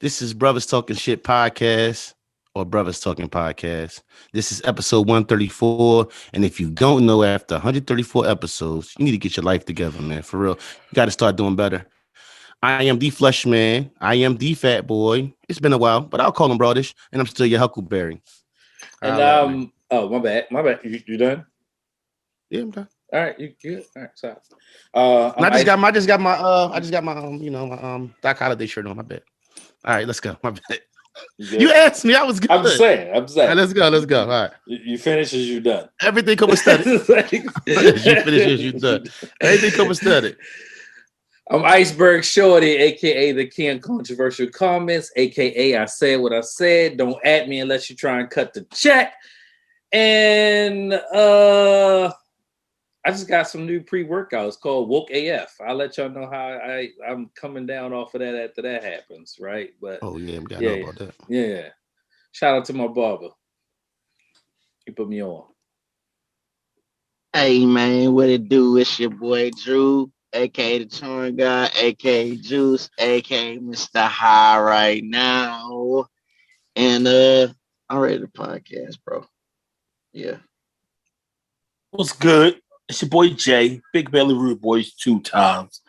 This is Brothers Talking Shit podcast or Brothers Talking Podcast. This is episode 134. And if you don't know, after 134 episodes, you need to get your life together, man. For real. You got to start doing better. I am the Flesh Man. I am the Fat Boy. It's been a while, but I'll call him Brodish. And I'm still your Huckleberry. And Man. oh my bad. You done? Yeah, I'm done. All right, you good? All right, so I just got my Doc Holiday shirt on. My bad. All right, let's go. My bad. You asked me. I was good. I'm saying. All right, let's go. All right. You finish as you done. Everything come aesthetic. You finish as you done. Everything come aesthetic. I'm Iceberg Shorty, aka the King of Controversial Comments, aka I said what I said. Don't at me unless you try and cut the check. And I just got some new pre-workouts called Woke AF. I'll let y'all know how I'm coming down off of that after that happens, right? But we gotta know about that. Yeah. Shout out to my barber. He put me on. Hey man, what it do? It's your boy Drew, aka the Torn Guy, aka Juice, aka Mr. High right now. And I'm ready to podcast, bro. Yeah. What's good? It's your boy Jay, Big Belly Rude Boys 2 times.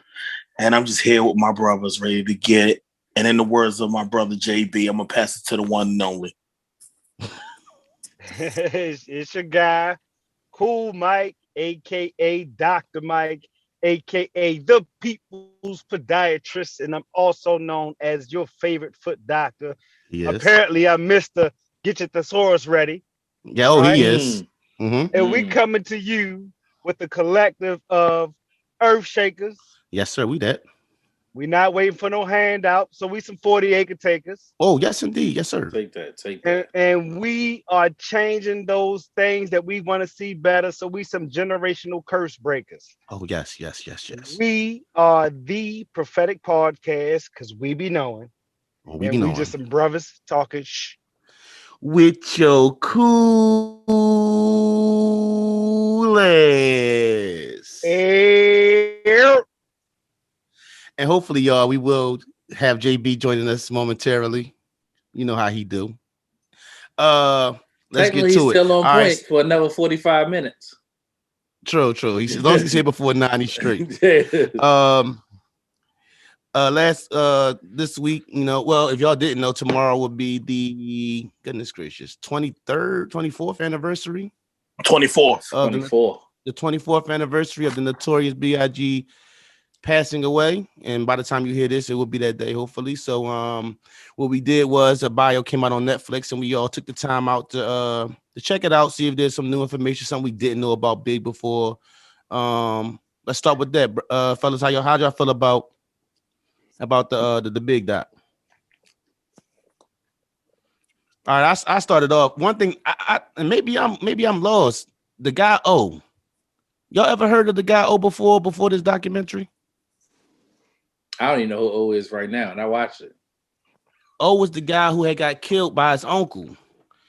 And I'm just here with my brothers ready to get it. And in the words of my brother JB, I'm going to pass it to the one and only. It's your guy, Cool Mike, a.k.a. Dr. Mike, a.k.a. the People's Podiatrist. And I'm also known as your favorite foot doctor. Yes. Apparently, I'm Mr. Get Your Thesaurus Ready. Yeah, right? He is. Mm-hmm. And we coming to you with the collective of Earth Shakers. Yes, sir. We that. We not waiting for no handout, so we some 40-acre takers. Oh, yes, indeed. Yes, sir. Take that. And we are changing those things that we want to see better, so we some generational curse breakers. Oh, yes. We are the prophetic podcast, because we be knowing. We just some brothers talking with your cool ass. And hopefully, y'all, we will have JB joining us momentarily. You know how he do. Let's get to it. He's still on point for another 45 minutes. True. As long as he's here before 9, he's straight. This week, if y'all didn't know, tomorrow will be the 24th anniversary. 24th. The 24th anniversary of the Notorious Biggie passing away, and by the time you hear this, it will be that day, hopefully. So, what we did was a bio came out on Netflix, and we all took the time out to check it out, see if there's some new information, something we didn't know about Big before. Let's start with that, fellas. How y'all feel about the Big doc? All right, I started off. One thing, and maybe I'm lost. The guy O. Y'all ever heard of the guy O before this documentary? I don't even know who O is right now, and I watched it. O was the guy who had got killed by his uncle.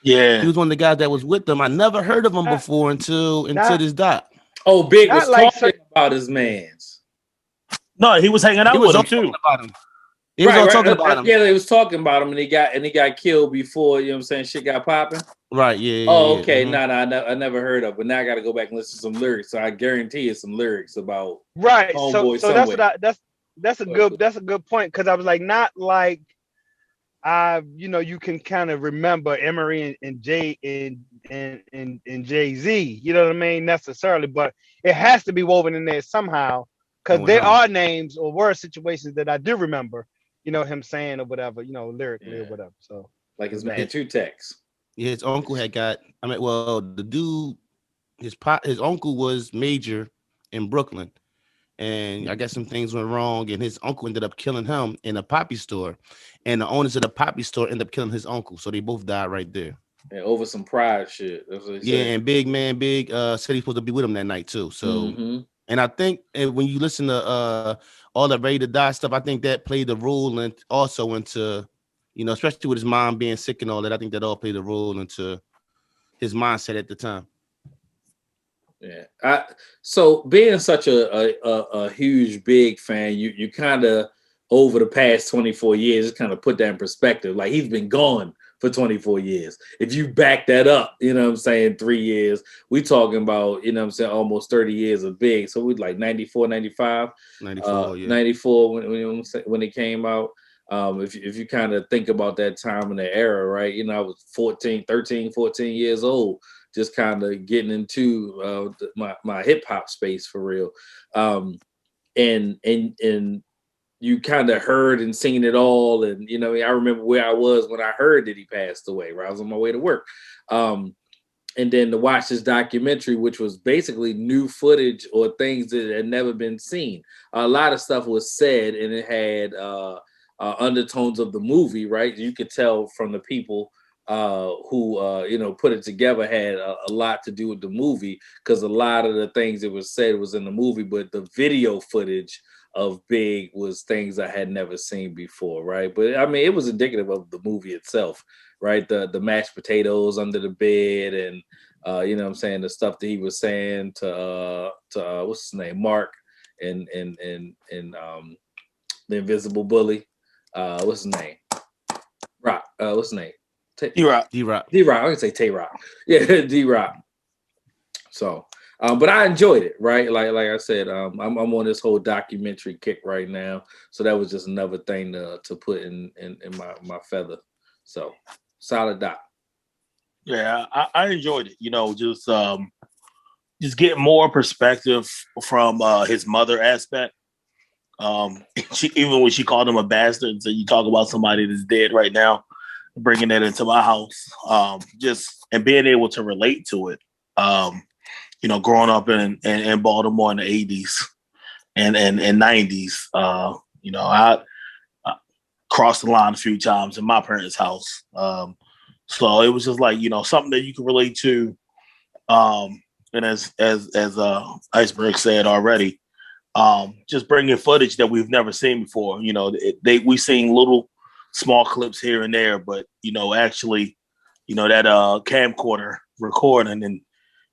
Yeah, he was one of the guys that was with him. I never heard of him before until this doc. Oh, Big was talking about his man's. No, he was hanging out with him too. He was all talking about him. Yeah, they was talking about him, and he got killed before. You know what I'm saying? Shit got popping. Right. Yeah. Oh, okay. Mm-hmm. No, I never heard of. But now I got to go back and listen to some lyrics. So I guarantee it's some lyrics about homeboy. So that's a good point, because I was like, not like you can kind of remember Emery and Jay and Jay-Z. You know what I mean? Necessarily, but it has to be woven in there somehow, because there are names or word situations that I do remember. Him saying or whatever, lyrically or whatever. So like his man Two Tex. Yeah, his uncle had got. The dude, his uncle was major in Brooklyn, and I guess some things went wrong, and his uncle ended up killing him in a poppy store, and the owners of the poppy store ended up killing his uncle, so they both died right there. And over some pride shit. That's what he said. And Big said he's supposed to be with him that night too. So, and I think when you listen to all the Ready to Die stuff, I think that played a role and also into, especially with his mom being sick and all that. I think that all played a role into his mindset at the time. Yeah. So being such a huge Big fan, you kind of over the past 24 years. Just kind of put that in perspective. Like, he's been gone for 24 years. If you back that up, you know what I'm saying, 3 years, we talking about, you know what I'm saying, almost 30 years of Big. So we like 94, 95, 94, 94 when it came out. If you kind of think about that time and the era, right? You know, I was 14 years old, just kind of getting into my hip hop space for real. And you kind of heard and seen it all. And, you know, I remember where I was when I heard that he passed away, right? I was on my way to work. And then to watch this documentary, which was basically new footage or things that had never been seen. A lot of stuff was said, and it had undertones of the movie, right? You could tell from the people who you know, put it together had a lot to do with the movie, because a lot of the things that was said was in the movie, but the video footage of Big was things I had never seen before, right? But I mean, it was indicative of the movie itself, right? The mashed potatoes under the bed, and you know what I'm saying, the stuff that he was saying to what's his name, Mark, and the Invisible Bully. What's his name? Rock. What's his name? D-Rock. D-Rock. I can say Tay-Rock. Yeah, D-Rock. So, but I enjoyed it, right? Like I said, I'm on this whole documentary kick right now. So that was just another thing to put in my feather. So, solid doc. Yeah, I enjoyed it. You know, just getting more perspective from his mother aspect. She, even when she called him a bastard, so you talk about somebody that's dead right now, bringing that into my house, just and being able to relate to it. You know, growing up in Baltimore in the 80s and 90s, you know, I crossed the line a few times in my parents' house. So it was just like, you know, something that you can relate to. And as Iceberg said already, just bringing footage that we've never seen before. You know, we've seen little small clips here and there, but, you know, actually, you know, that camcorder recording, and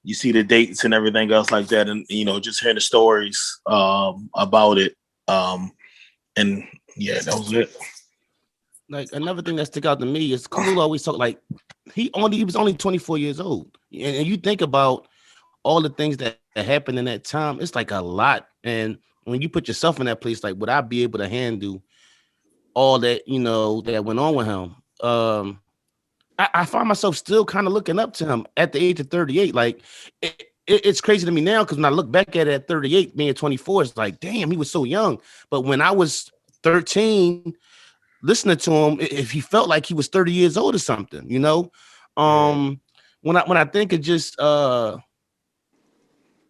you see the dates and everything else like that, and, you know, just hearing the stories about it. And yeah, that was it. Like, another thing that stuck out to me is Khalil always talk like he was only 24 years old, and you think about all the things that happened in that time. It's like a lot, and when you put yourself in that place, like, would I be able to handle all that, you know, that went on with him? I find myself still kind of looking up to him at the age of 38. Like, it's crazy to me now, because when I look back at it at 38, being 24, it's like, damn, he was so young. But when I was 13, listening to him, if he felt like he was 30 years old or something, you know. When I think of just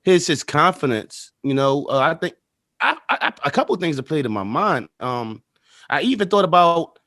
his confidence, you know, I think a couple of things that played in my mind. I even thought about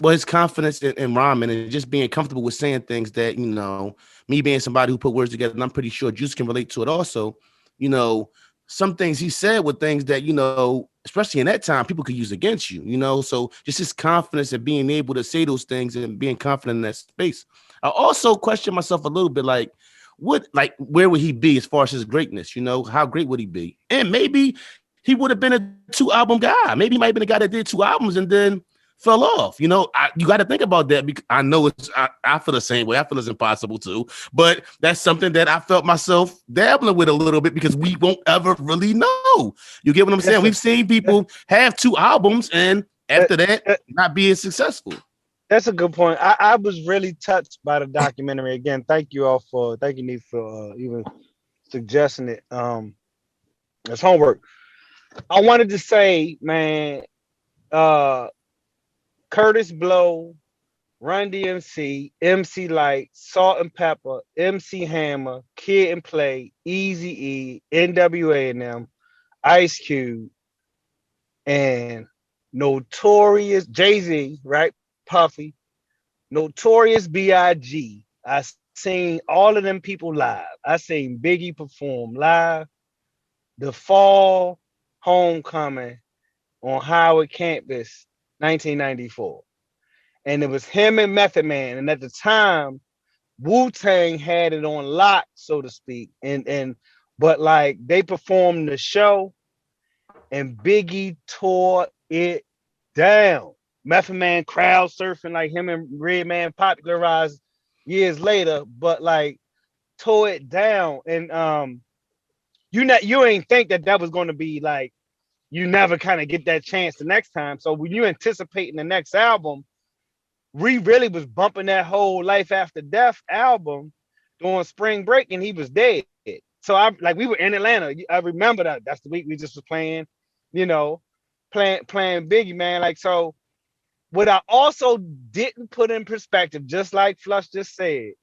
his confidence in rhyming and just being comfortable with saying things that, you know, me being somebody who put words together, and I'm pretty sure Juice can relate to it also. You know, some things he said were things that, you know, especially in that time, people could use against you, you know. So just his confidence and being able to say those things and being confident in that space. I also question myself a little bit, like, where would he be as far as his greatness? You know, how great would he be? And maybe he would have been a 2-album guy. Maybe he might have been a guy that did 2 albums and then fell off. You know, you got to think about that, because I know I feel the same way. I feel it's impossible too, but that's something that I felt myself dabbling with a little bit, because we won't ever really know. You get what I'm saying? We've seen people have 2 albums and after that not being successful. That's a good point. I was really touched by the documentary. Again, thank you, Nate, for even suggesting it. It's homework. I wanted to say, man, Curtis Blow, Run DMC, MC Light, Salt and Pepper, MC Hammer, Kid and Play, Easy E, NWA and them, Ice Cube, and Notorious Jay-Z, right? Puffy, Notorious B.I.G. I seen all of them people live. I seen Biggie perform live. The Fall Homecoming on Howard campus, 1994. And it was him and Method Man. And at the time, Wu-Tang had it on lock, so to speak. But like, they performed the show and Biggie tore it down. Method Man crowd surfing like him and Redman popularized years later, but like tore it down. And you ain't think that was going to be like you never kind of get that chance the next time. So when you anticipating the next album, we really was bumping that whole Life After Death album during spring break, and he was dead. So I like we were in Atlanta. I remember that. That's the week we just was playing, you know, playing Biggie, man. Like so. What I also didn't put in perspective, just like Flush just said,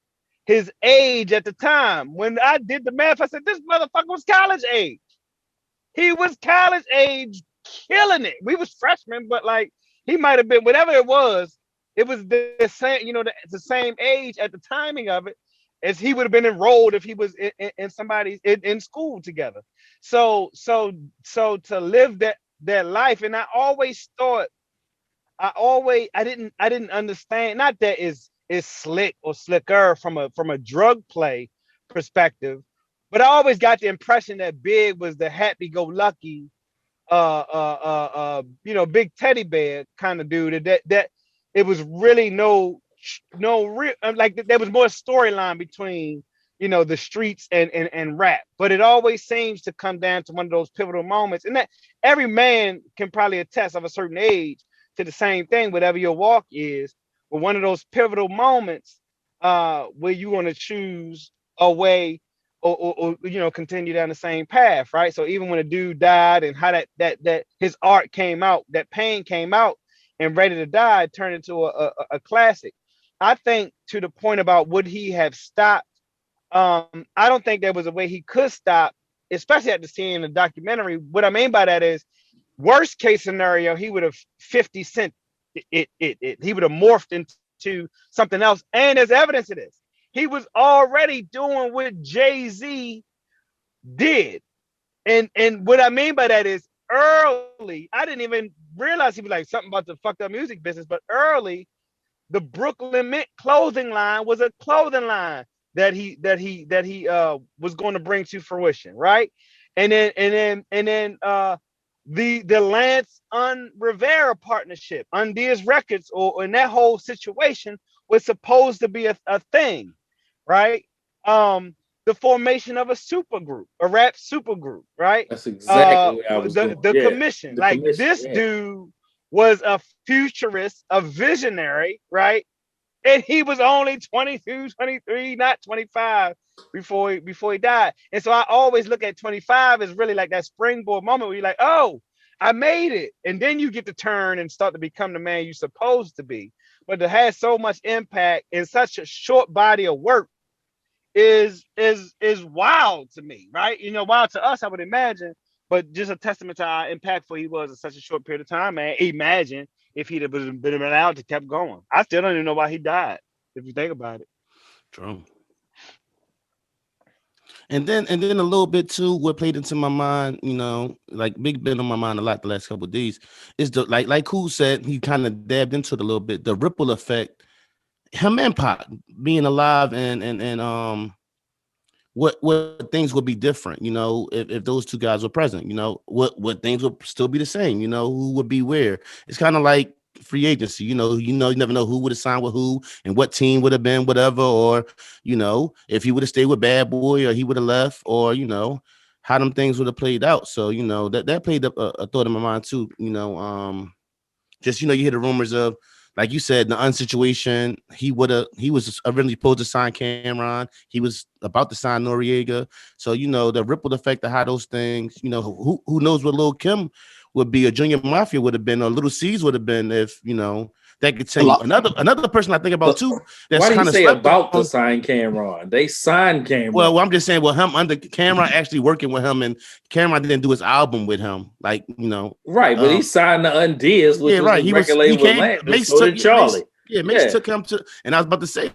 his age at the time. When I did the math, I said this motherfucker was college age. He was college age, killing it. We was freshmen, but like he might have been whatever it was. It was the same, the same age at the timing of it as he would have been enrolled if he was in somebody's in school together. So to live that life, and I always thought, I didn't understand. Not that is slick or slicker from a drug play perspective, but I always got the impression that Big was the happy-go-lucky, big teddy bear kind of dude. That it was really no real, like there was more storyline between the streets and rap, but it always seems to come down to one of those pivotal moments, and that every man can probably attest of a certain age to the same thing, whatever your walk is, but one of those pivotal moments where you want to choose a way or continue down the same path, right? So even when a dude died and how that his art came out, that pain came out, and Ready to Die turned into a classic. I think to the point about would he have stopped, I don't think there was a way he could stop, especially after seeing the documentary. What I mean by that is, worst case scenario, he would have 50 Cent it. He would have morphed into something else. And there's evidence of this. He was already doing what Jay-Z did. And what I mean by that is early, I didn't even realize he was like something about the fucked up music business, but early, the Brooklyn Mint clothing line was a clothing line that he was going to bring to fruition, right? And then the Lance Rivera partnership, Undia's Records, or in that whole situation was supposed to be a thing, right? The formation of a supergroup, a rap supergroup, right? That's exactly what I was the commission. Like this dude was a futurist, a visionary, right? And he was only 22, 23, not 25 before he died. And so I always look at 25 as really like that springboard moment where you're like, oh, I made it. And then you get to turn and start to become the man you're supposed to be. But to have so much impact in such a short body of work is wild to me, right? Wild to us, I would imagine, but just a testament to how impactful he was in such a short period of time, man. Imagine if he'd have been allowed to keep going. I still don't even know why he died, if you think about it. True. And then a little bit too, what played into my mind, like Big been on my mind a lot the last couple of days, is the like Cool said, he kind of dabbed into it a little bit, the ripple effect, him and Pac being alive and what things would be different, if those two guys were present, what things would still be the same, who would be where. It's kind of like free agency, you never know who would have signed with who and what team would have been whatever, or if he would have stayed with Bad Boy or he would have left, or how them things would have played out. So that played up a thought in my mind too. Just you hear the rumors of, like you said, the unsituation. He was originally supposed to sign Cameron. He was about to sign Noriega. So the ripple effect of how those things. Who knows what Lil Kim would be, or Junior Mafia would have been, or Little C's would have been if that could tell you. Another person I think about too. That's why do you kind of say about to sign Cameron? They signed Cameron. Well, I'm just saying, him under Cameron actually working with him, and Cameron didn't do his album with him, like right. But he signed the Undies, which was the record label with Lance. So did Charlie. Mace took him to, and I was about to say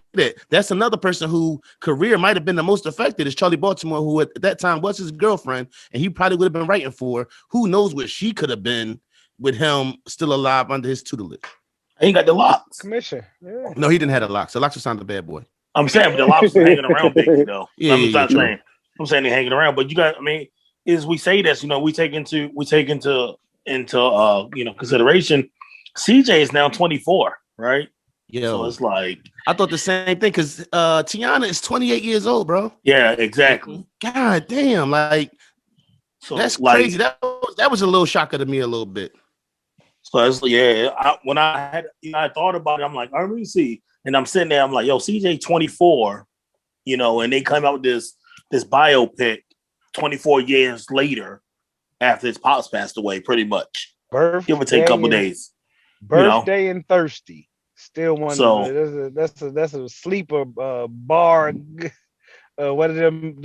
that's another person who career might have been the most affected is Charlie Baltimore, who at that time was his girlfriend, and he probably would have been writing for. Who knows what she could have been with him still alive under his tutelage. He ain't got the locks. Commission. Yeah. No, he didn't have the locks. The locks was signed to Bad Boy. I'm saying, but the locks was hanging around Biggie though. I'm saying they're hanging around, but you got. Is we say this, we take into consideration CJ is now 24, right? Yo, so it's like I thought the same thing because Tiana is 28 years old, bro. Yeah, exactly. God damn, like So that's like crazy. That was a little shocker to me a little bit. So it's when I thought about it, I'm like, let me see, and I'm sitting there, I'm like, yo, CJ 24, and they come out with this biopic 24 years later after his pops passed away, pretty much, give or take a couple days. Birthday and Thirsty, still one. So That's a sleeper bar. One of them.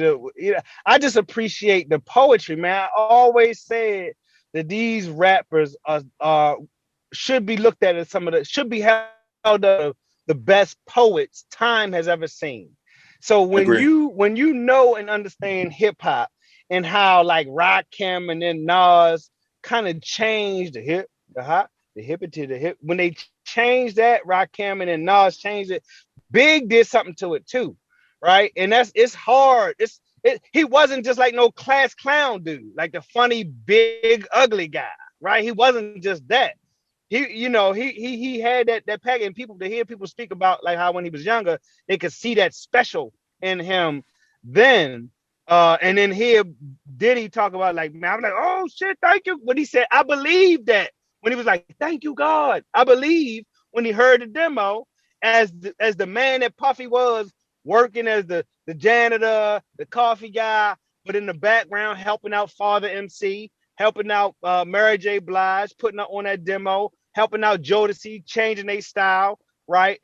I just appreciate the poetry, man. I always said that these rappers are should be looked at as should be held up the best poets time has ever seen. So when you know and understand hip hop and how like Rakim and then Nas kind of changed the hip to the hip, when they changed that, Rakim and then Nas changed it, Big did something to it too, right? And it's hard. He wasn't just like no class clown dude, like the funny big ugly guy, right? He wasn't just that. He had that pack, and people to hear people speak about like how when he was younger, they could see that special in him then. And then here Diddy talk about like, man, I'm like, oh shit, thank you. When he said, I believe that when he was like, thank you, God. I believe when he heard the demo as the man that Puffy was working as the janitor, the coffee guy, but in the background helping out Father MC, helping out Mary J. Blige, putting up on that demo, helping out Jodeci, changing their style, right?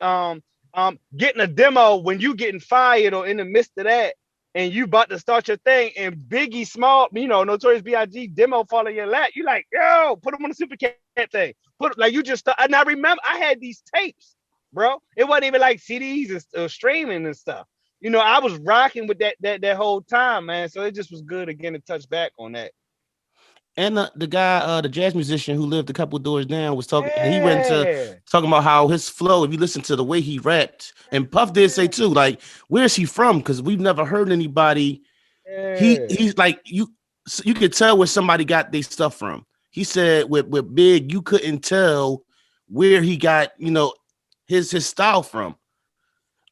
Getting a demo when you getting fired or in the midst of that, and you about to start your thing, and Biggie Small, Notorious B.I.G. demo fall in your lap. You like, yo, put them on the Super Cat thing. You just, and I remember I had these tapes, bro. It wasn't even like CDs and streaming and stuff. I was rocking with that whole time, man. So it just was good again to touch back on that. And the guy, the jazz musician who lived a couple doors down, was talking. And he went to talking about how his flow. If you listen to the way he rapped, and Puff did say too, like, where's he from? Because we've never heard anybody. He's like you could tell where somebody got their stuff from. He said with Big, you couldn't tell where he got his style from.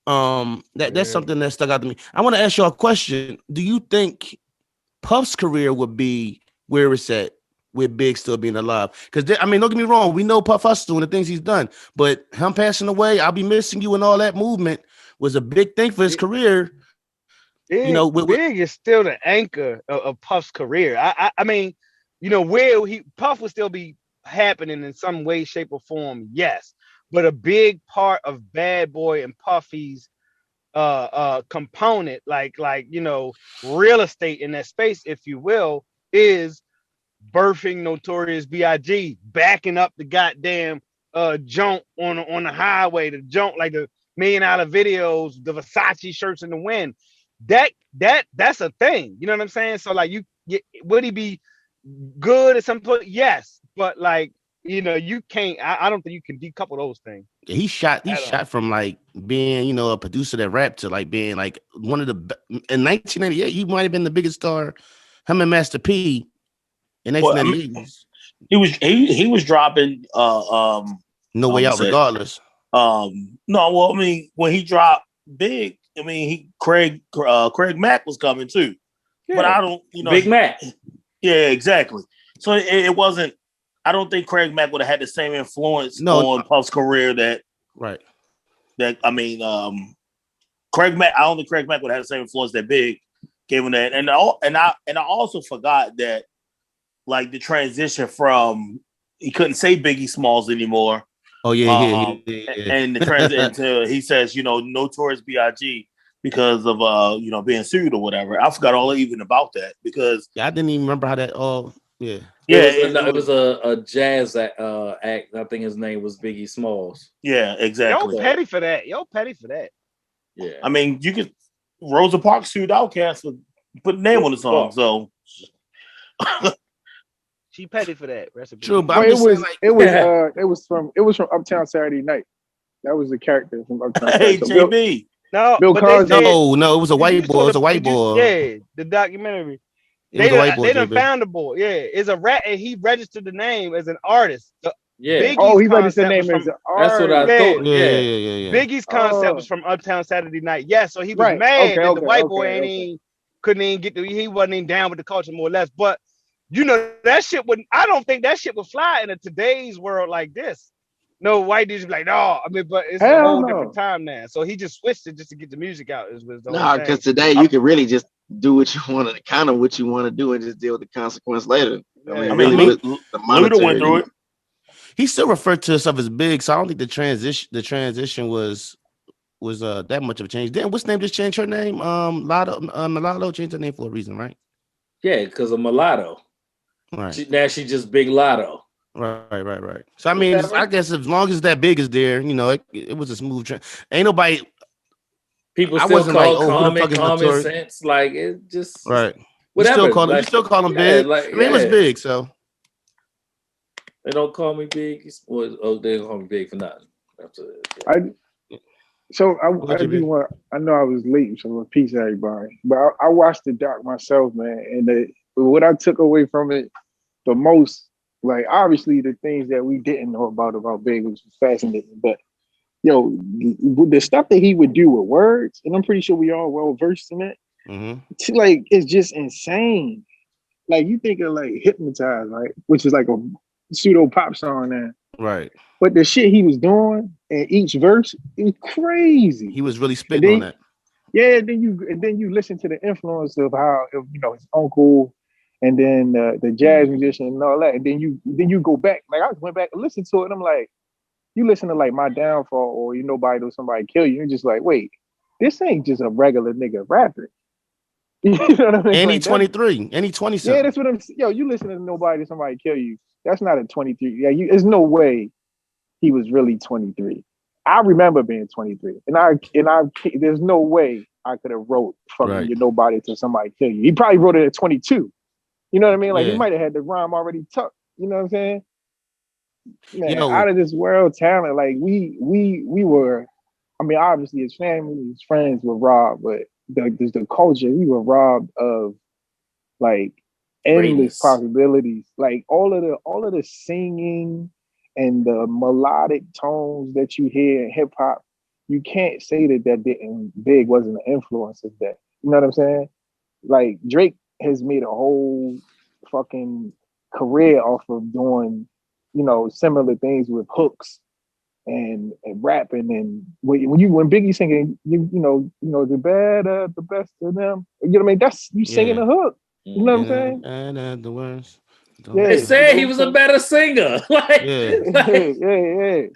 That's something that stuck out to me. I want to ask you a question. Do you think Puff's career would be where it's at with Big still being alive? Because don't get me wrong, we know Puff Hustle and the things he's done, but him passing away, I'll be missing you, and all that movement was a big thing for his career. Big is still the anchor of Puff's career. I mean, where Puff would still be happening in some way, shape, or form, yes. But a big part of Bad Boy and Puffy's component, like real estate in that space, if you will, is birthing Notorious B.I.G., backing up the goddamn junk on the highway, the junk like the $1 million videos, the Versace shirts in the wind. That's a thing. You know what I'm saying? So like, would he be good at some point? Yes, but like, you can't. I don't think you can decouple those things. Yeah, he shot from like being a producer that rapped to like being like one of the in 1998. He might have been the biggest star. Him and Master P in 1998. He was dropping No Way Out regardless. When he dropped Big, Craig Mack was coming too. Yeah. But I don't, Big Mac. Yeah, exactly. So it wasn't. I don't think Craig Mack would have had the same influence on Puff's career Craig Mack. I don't think Craig Mack would have had the same influence that Big gave him that. And I also forgot that like the transition from he couldn't say Biggie Smalls anymore. Oh yeah. And the transition to he says Notorious B.I.G. because of being sued or whatever. I forgot all even about that because I didn't even remember how that all. Yeah. It was a jazz act. I think his name was Biggie Smalls. Yeah, exactly. Yo, petty for that. Yeah. I mean, you could Rosa Parks sued Outkast for putting name on the song, so she petty for that. True, but it was from Uptown Saturday Night. That was the character from Uptown Saturday Night. Hey, JB. Bill Cosby. No, it was a white boy. It was a white boy. Yeah, the documentary. They done found the boy. Yeah, it's a rat, and he registered the name as an artist. Yeah. Biggie's He registered concept was name as from That's what I thought. Yeah. Biggie's concept was Oh, from Uptown Saturday Night. Yeah, so he was right. mad Okay, that the white boy okay. couldn't even get he wasn't even down with the culture more or less. But that shit would I don't think that shit would fly in a today's world like this. No white dudes be like, no, I mean, but it's a Hell whole different no. time now. So he just switched it just to get the music out. Was the whole Nah, thing. because today you can really just do what you want to, kind of what you want to do, and just deal with the consequence later. I mean, I really, mean, with the Luda went through monetary. it. He still referred to himself as big, so I don't think the transition was that much of a change. Then what's name just changed her name? Mulatto changed her name for a reason, right? Yeah, because of Mulatto. Right. Now she just Big Lotto. Right. So I mean, I guess as long as that big is there, it was a smooth trend. Ain't nobody. People I still wasn't like, call oh, who the fuck is common Notorious? sense. Like it just Right. whatever. You still call him big. Like, I mean, it was big, so they don't call me big. They don't call me big for nothing. I do want. I know I was late, so peace everybody. But I watched the doc myself, man, and what I took away from it the most, like obviously the things that we didn't know about Big was fascinating, but the stuff that he would do with words, and I'm pretty sure we all well versed in it. Mm-hmm. Like it's just insane. Like you think of like Hypnotized, right? Which is like a pseudo pop song now. Right. But the shit he was doing in each verse is crazy. He was really spitting on that. Yeah, and then you listen to the influence of how his uncle, and then the jazz musician and all that, and then you go back. Like I went back and listened to it, and I'm like, you listen to like My Downfall or Nobody Till Somebody Kill You, you're just like, wait, this ain't just a regular nigga rapping. You know what I mean? And like, 23, and he 20 something. Yeah, that's what I'm. You listen to Nobody Till Somebody Kill You. That's not a 23. Yeah, there's no way he was really 23. I remember being 23, and there's no way I could have wrote fucking Nobody Till Somebody Kill You. He probably wrote it at 22. You know what I mean? Like he might have had the rhyme already tucked. You know what I'm saying? Man, out of this world talent. Like we were. I mean, obviously his family, his friends were robbed, but the culture, we were robbed of like endless possibilities. Like all of the singing and the melodic tones that you hear in hip hop, you can't say that Big wasn't an influence of that. You know what I'm saying? Like Drake has made a whole fucking career off of doing, similar things with hooks and rapping, and when Biggie's singing, the better, the best of them. You know what I mean? That's you singing the hook. You know what I'm saying? And the words. They said he was a better singer. Like, yeah.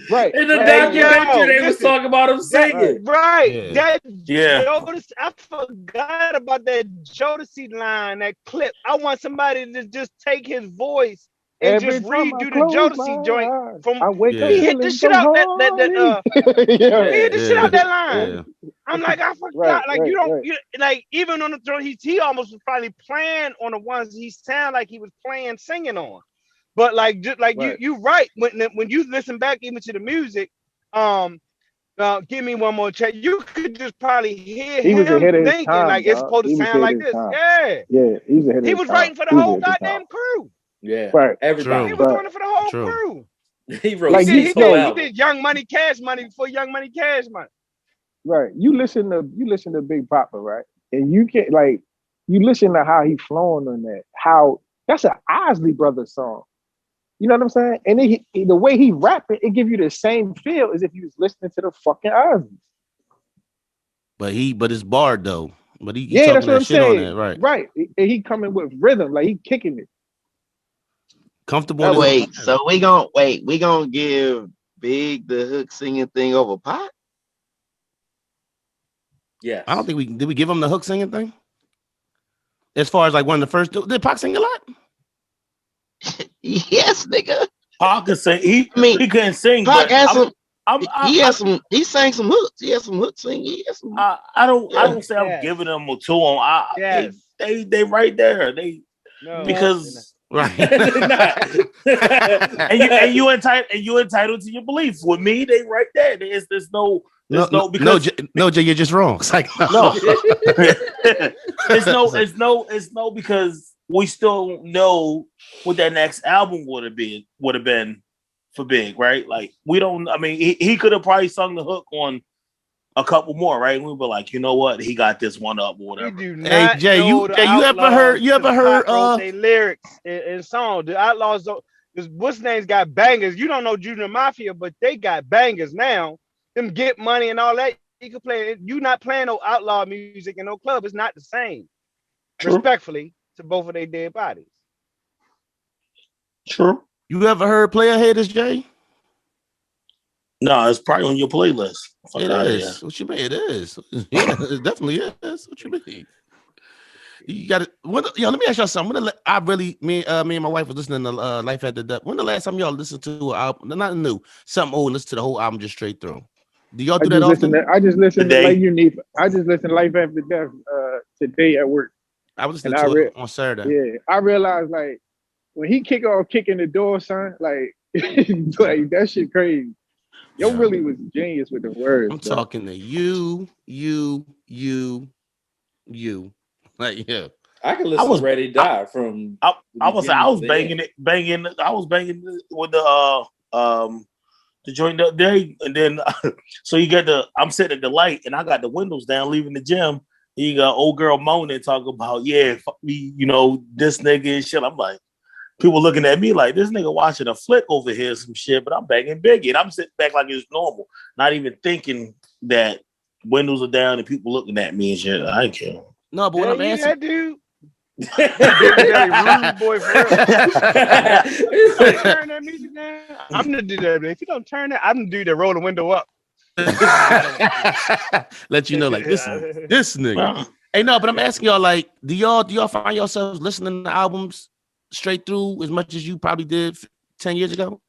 Right. In the documentary, they was talking about him singing. Right. Jodeci, I forgot about that Jodeci line, that clip. I want somebody to just take his voice and just redo the Jodeci joint from he hit the shit out he hit the shit out that line. I'm like, I forgot. Like even on the throne, he almost was probably playing on the ones he sound like he was playing singing on. But like just like you right when you listen back even to the music, give me one more check. You could just probably hear him thinking like it's supposed to sound like this. He was writing for the whole goddamn crew. Yeah, right. Everybody. He was doing it for the whole crew. He wrote. Like he did Young Money, Cash Money before Young Money, Cash Money. Right. You listen to Big Papa, right? And you can't you listen to how he flowing on that. How that's an Isley Brothers song. You know what I'm saying? And the way he rapping, it give you the same feel as if you was listening to the fucking Isley. But it's barred though. But he talking that's what that I'm shit saying. On that, right? Right. And he coming with rhythm, like he kicking it. Comfortable. So we gonna give Big the hook singing thing over Pac? Yeah. I don't think did we give him the hook singing thing? As far as like one of the first, did Pac sing a lot? Yes, nigga. Pac could sing. He couldn't sing. Pac has he sang some hooks. He has some hooks singing. I don't say I'm giving them to him. They right there. Because right. and you entitled to your belief. With me, they right there. There's no, Jay, you're just wrong. It's like no. It's no because we still don't know what that next album would have been for Big, right? Like we don't. I mean, he could have probably sung the hook on a couple more, right? We were like, you know what? He got this one up or We whatever. do Hey not Jay, know the you ever heard? Outlaws You ever to heard? pot roast their lyrics in song. The Outlaws don't. What's name's got bangers. You don't know Junior Mafia, but they got bangers now. Them Get Money and all that. You can play it. You not playing no outlaw music in no club. It's not the same. True. Respectfully to both of their dead bodies. True. You ever heard Player Haters, Jay? No, it's probably on your playlist. Fuck It outta is. What you mean? It is. Yeah, it definitely is. What you mean? You got it. Yo, let me ask y'all something. I really, me and my wife was listening to Life After Death. When the last time y'all listened to an album, not new, something old, listen to the whole album just straight through? Do y'all do that often? I just listened to Today. like Unique. I just listened to Life After Death today at work. I was listening to it on Saturday. Yeah, I realized like when he kicking the door, son, like like that shit crazy. Yo really was genius with the words. I'm talking to you. Like, yeah. I can listen to Ready to Die from. I was banging with the joint up there, and then so you get I'm sitting at the light, and I got the windows down, leaving the gym. You got old girl moaning, talking about fuck me, this nigga and shit. I'm like, people looking at me like this nigga watching a flick over here, some shit, but I'm banging Biggie, and I'm sitting back like it's normal, not even thinking that windows are down and people looking at me and shit. I ain't care. No, but when I'm asking, that dude. Rude boy for real. Turn that music down. I'm gonna do that. If you don't turn it, I'm gonna do that. Roll the window up. Let you know, like this nigga. Hey, no, but I'm asking y'all, like, do y'all find yourselves listening to albums straight through as much as you probably did 10 years ago?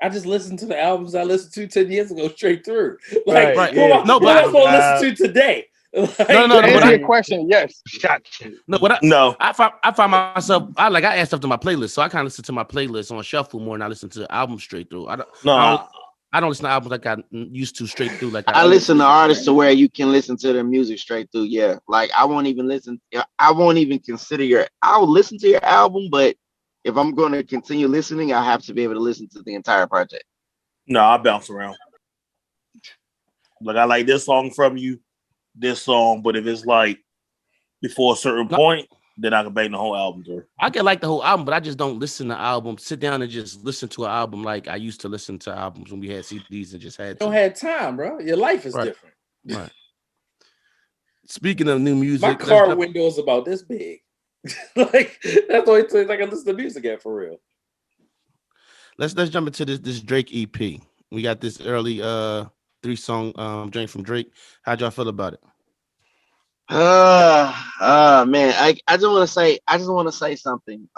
I just listened to the albums I listened to 10 years ago straight through. Like, what am I supposed to listen to today? Like, no. Answer your question. Yes. I find myself. I add stuff to my playlist, so I kind of listen to my playlist on shuffle more, and I listen to albums straight through. I don't listen to albums like I used to straight through. Like I listen to artists to where you can listen to their music straight through. Yeah, like I won't even consider I'll listen to your album, but if I'm going to continue listening, I have to be able to listen to the entire project. No, I bounce around. Like I like this song from you. This song, but if it's like before a certain point, then I can bang the whole album through. I can like the whole album, but I just don't listen to albums. Sit down and just listen to an album like I used to listen to albums when we had CDs and just had. You don't have time, bro. Your life is different. Right. Speaking of new music, my car window is about this big. Like that's the only place I can listen to music at for real. Let's jump into this Drake EP. We got this early 3-song joint from Drake. How'd y'all feel about it? Man, I just want to say something.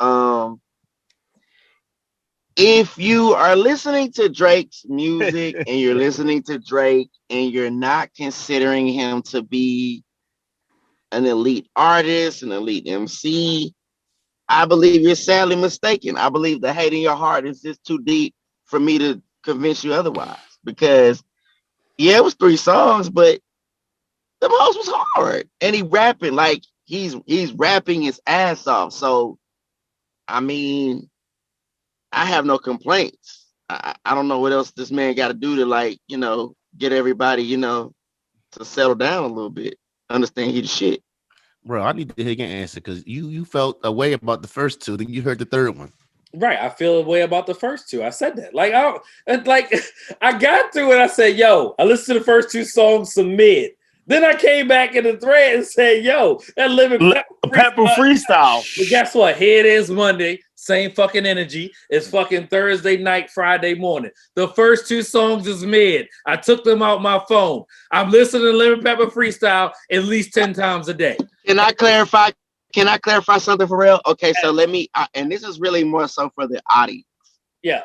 If you are listening to Drake's music and you're listening to Drake and you're not considering him to be an elite artist, an elite MC, I believe you're sadly mistaken. I believe the hate in your heart is just too deep for me to convince you otherwise. Because yeah, it was 3 songs, but the most was hard. And he rapping like he's rapping his ass off. So, I mean, I have no complaints. I don't know what else this man got to do to get everybody, to settle down a little bit. Understand he the shit. Bro, I need to hear your answer because you felt a way about the first 2, then you heard the third one. Right, I feel a way about the first 2. I said that. I got through it. I said, "Yo," I listened to the first 2 songs, some mid. Then I came back in the thread and said, "Yo, that Living Pepper freestyle." But guess what? Here it is Monday. Same fucking energy. It's fucking Thursday night, Friday morning. The first 2 songs is mid. I took them out my phone. I'm listening to Living Pepper freestyle at least 10 times a day. Can I clarify something for real? Okay, so let me, and this is really more so for the audience. Yeah.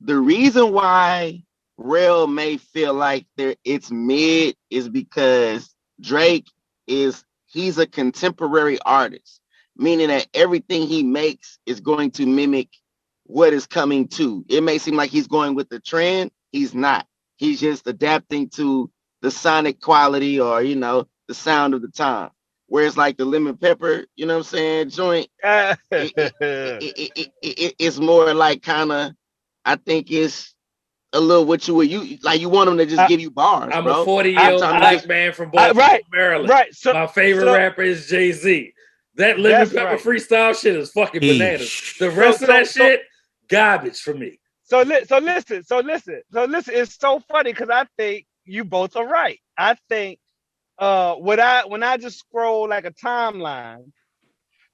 The reason why Real may feel like it's mid is because Drake he's a contemporary artist, meaning that everything he makes is going to mimic what is coming to. It may seem like he's going with the trend. He's not. He's just adapting to the sonic quality or, the sound of the time. Whereas like the Lemon Pepper, you know what I'm saying, joint, it's more like kind of I think it's a little what you like. You want them to just give you bars, I'm bro. a 40-year-old black man from Baltimore, Maryland. Right. So my favorite rapper is Jay-Z. That Lemon Pepper freestyle shit is fucking bananas. The rest of that shit, garbage for me. So listen. It's so funny because I think you both are right. I think when I just scroll like a timeline,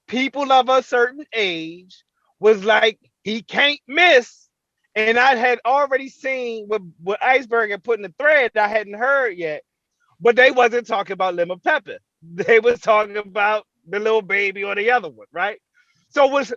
people of a certain age was like, he can't miss. And I had already seen what Iceberg had put in the thread that I hadn't heard yet, but they wasn't talking about Lemon Pepper. They was talking about the little baby or the other one, right? So with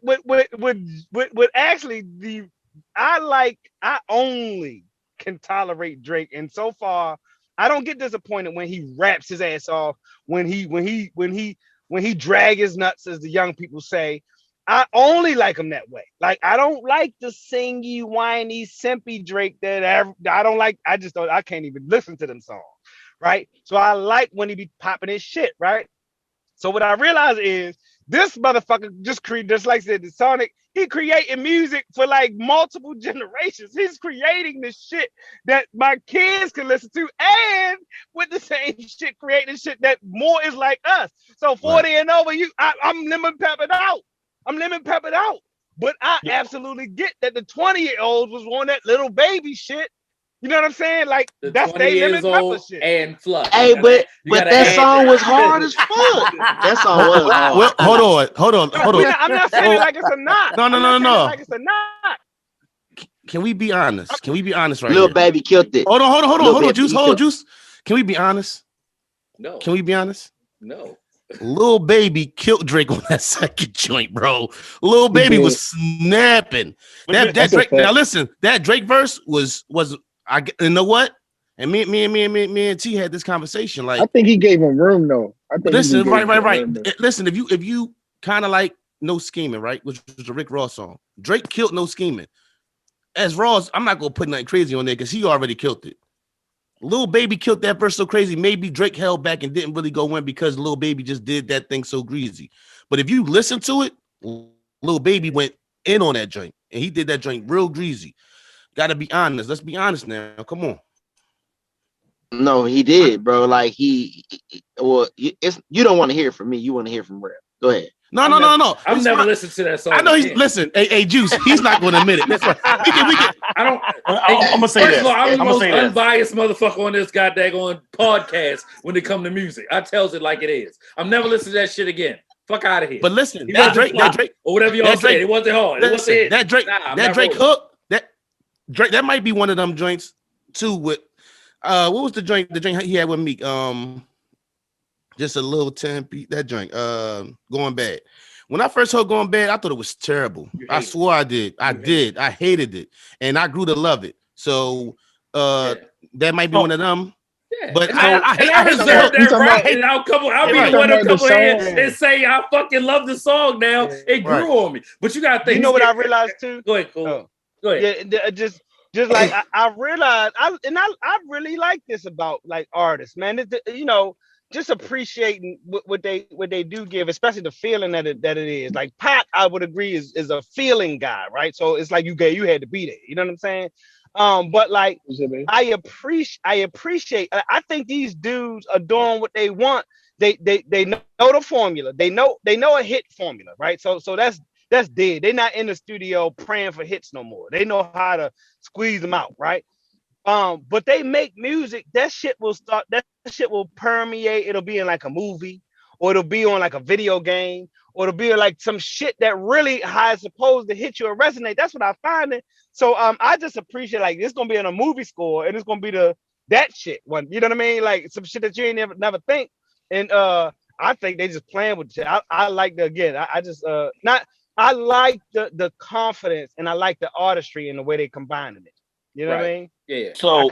actually I only can tolerate Drake, and so far I don't get disappointed when he raps his ass off, when he drag his nuts, as the young people say. I only like him that way. Like, I don't like the singy, whiny, simpy Drake that I don't like. I can't even listen to them songs, right? So I like when he be popping his shit, right? So what I realize is this motherfucker just like I said, the Sonic, he creating music for like multiple generations. He's creating the shit that my kids can listen to, and with the same shit, creating shit that more is like us. So 40 and over, I'm lemon peppered out. But I absolutely get that the 20-year-olds was on that little baby shit. You know what I'm saying? Like, that's their lemon pepper shit. And fluff. Hey, but that song was hard as fuck. That song was hard. Well, hold on. I'm not saying it like it's a knock. No. Like it's a knock. Can we be honest? Right Lil here? Baby killed it. Hold on, Juice. Can we be honest? No. Can we be honest? No. Lil Baby killed Drake on that second joint, bro. Lil Baby was snapping. That Drake. Now listen, that Drake verse was. You know what? And me and T had this conversation. Like, I think he gave him room though. Listen, right. Listen, if you kind of like No Scheming, right, which was the Rick Ross song, Drake killed No Scheming. As Ross, I'm not gonna put nothing crazy on there because he already killed it. Lil Baby killed that verse so crazy. Maybe Drake held back and didn't really go in because Lil Baby just did that thing so greasy. But if you listen to it, Lil Baby went in on that joint, and he did that joint real greasy. Got to be honest. Let's be honest now. Come on. No, he did, bro. Like you don't want to hear it from me. You want to hear from Rap. Go ahead. No. I've never listened to that song. I know listen. Hey, Juice. He's not going to admit it. That's right. We can. I'm gonna say this. I'm the most unbiased motherfucker on this goddamn podcast when it comes to music. I tells it like it is. I'm never listening to that shit again. Fuck out of here. But listen, that Drake, or whatever y'all say, it wasn't hard. It wasn't it. That Drake hook. Drake, that might be one of them joints too. With what was the drink he had with Meek? Just a little 10 beat. That joint, Going Bad. When I first heard Going Bad, I thought it was terrible. I swore I did. I hated it, and I grew to love it. So that might be one of them. Yeah. But I reserve that right. And I'll be the one to come in and say I fucking love the song now. It grew on me. But you gotta think. You know what I realized too? Go ahead, cool. Go ahead. Yeah, just like I realized, I really like this about like artists, man. Just appreciating what they do give, especially the feeling that it is. Like Pac, I would agree is a feeling guy, right? So it's like you had to be there. You know what I'm saying? But like I appreciate. I think these dudes are doing what they want. They know the formula. They know a hit formula, right? So that's dead. They're not in the studio praying for hits no more. They know how to squeeze them out, right? But they make music. That shit will permeate. It'll be in like a movie, or it'll be on like a video game, or it'll be like some shit that really how it's supposed to hit you or resonate. That's what I find it. So I just appreciate like it's gonna be in a movie score, and it's gonna be that shit one. You know what I mean? Like some shit that you ain't never think. And I think they just playing with shit. I like I like the confidence, and I like the artistry and the way they combining it. You know what I mean? Yeah. So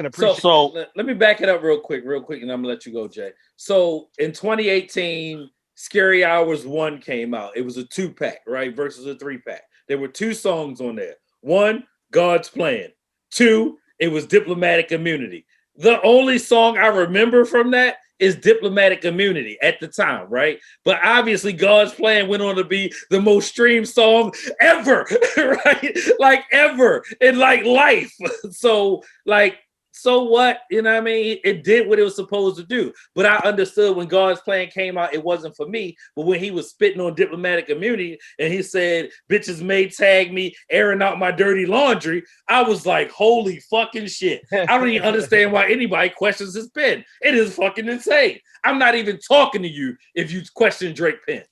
let me back it up real quick, and I'm gonna let you go, Jay. So in 2018, Scary Hours 1 came out. It was a 2-pack, right? Versus a 3-pack. There were 2 songs on there. 1, God's Plan. 2, it was Diplomatic Immunity. The only song I remember from that is Diplomatic Immunity at the time, right? But obviously God's Plan went on to be the most streamed song ever, right? Like ever in like life. So like, so what? You know what I mean? It did what it was supposed to do. But I understood when God's Plan came out, it wasn't for me. But when he was spitting on Diplomatic Immunity and he said, bitches may tag me airing out my dirty laundry, I was like, holy fucking shit. I don't even understand why anybody questions his pen. It is fucking insane. I'm not even talking to you if you question Drake pen.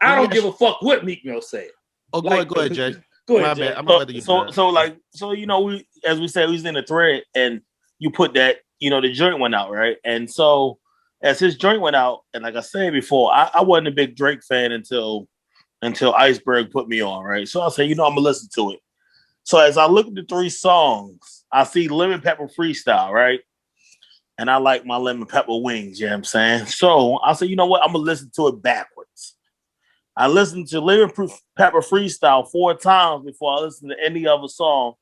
I don't give a fuck what Meek Mill said. Oh, go ahead, Jay. Go ahead, Jay. So you know, we, as we said, we was in the thread and you put that, you know, the joint went out, right? And so as his joint went out, and like I said before, I wasn't a big Drake fan until Iceberg put me on, right? So I said, you know, I'm gonna listen to it. So as I look at the 3 songs, I see Lemon Pepper Freestyle, right? And I like my lemon pepper wings, you know what I'm saying? So I said, you know what? I'm gonna listen to it backwards. I listened to Lemon Pepper Freestyle 4 times before I listened to any other song,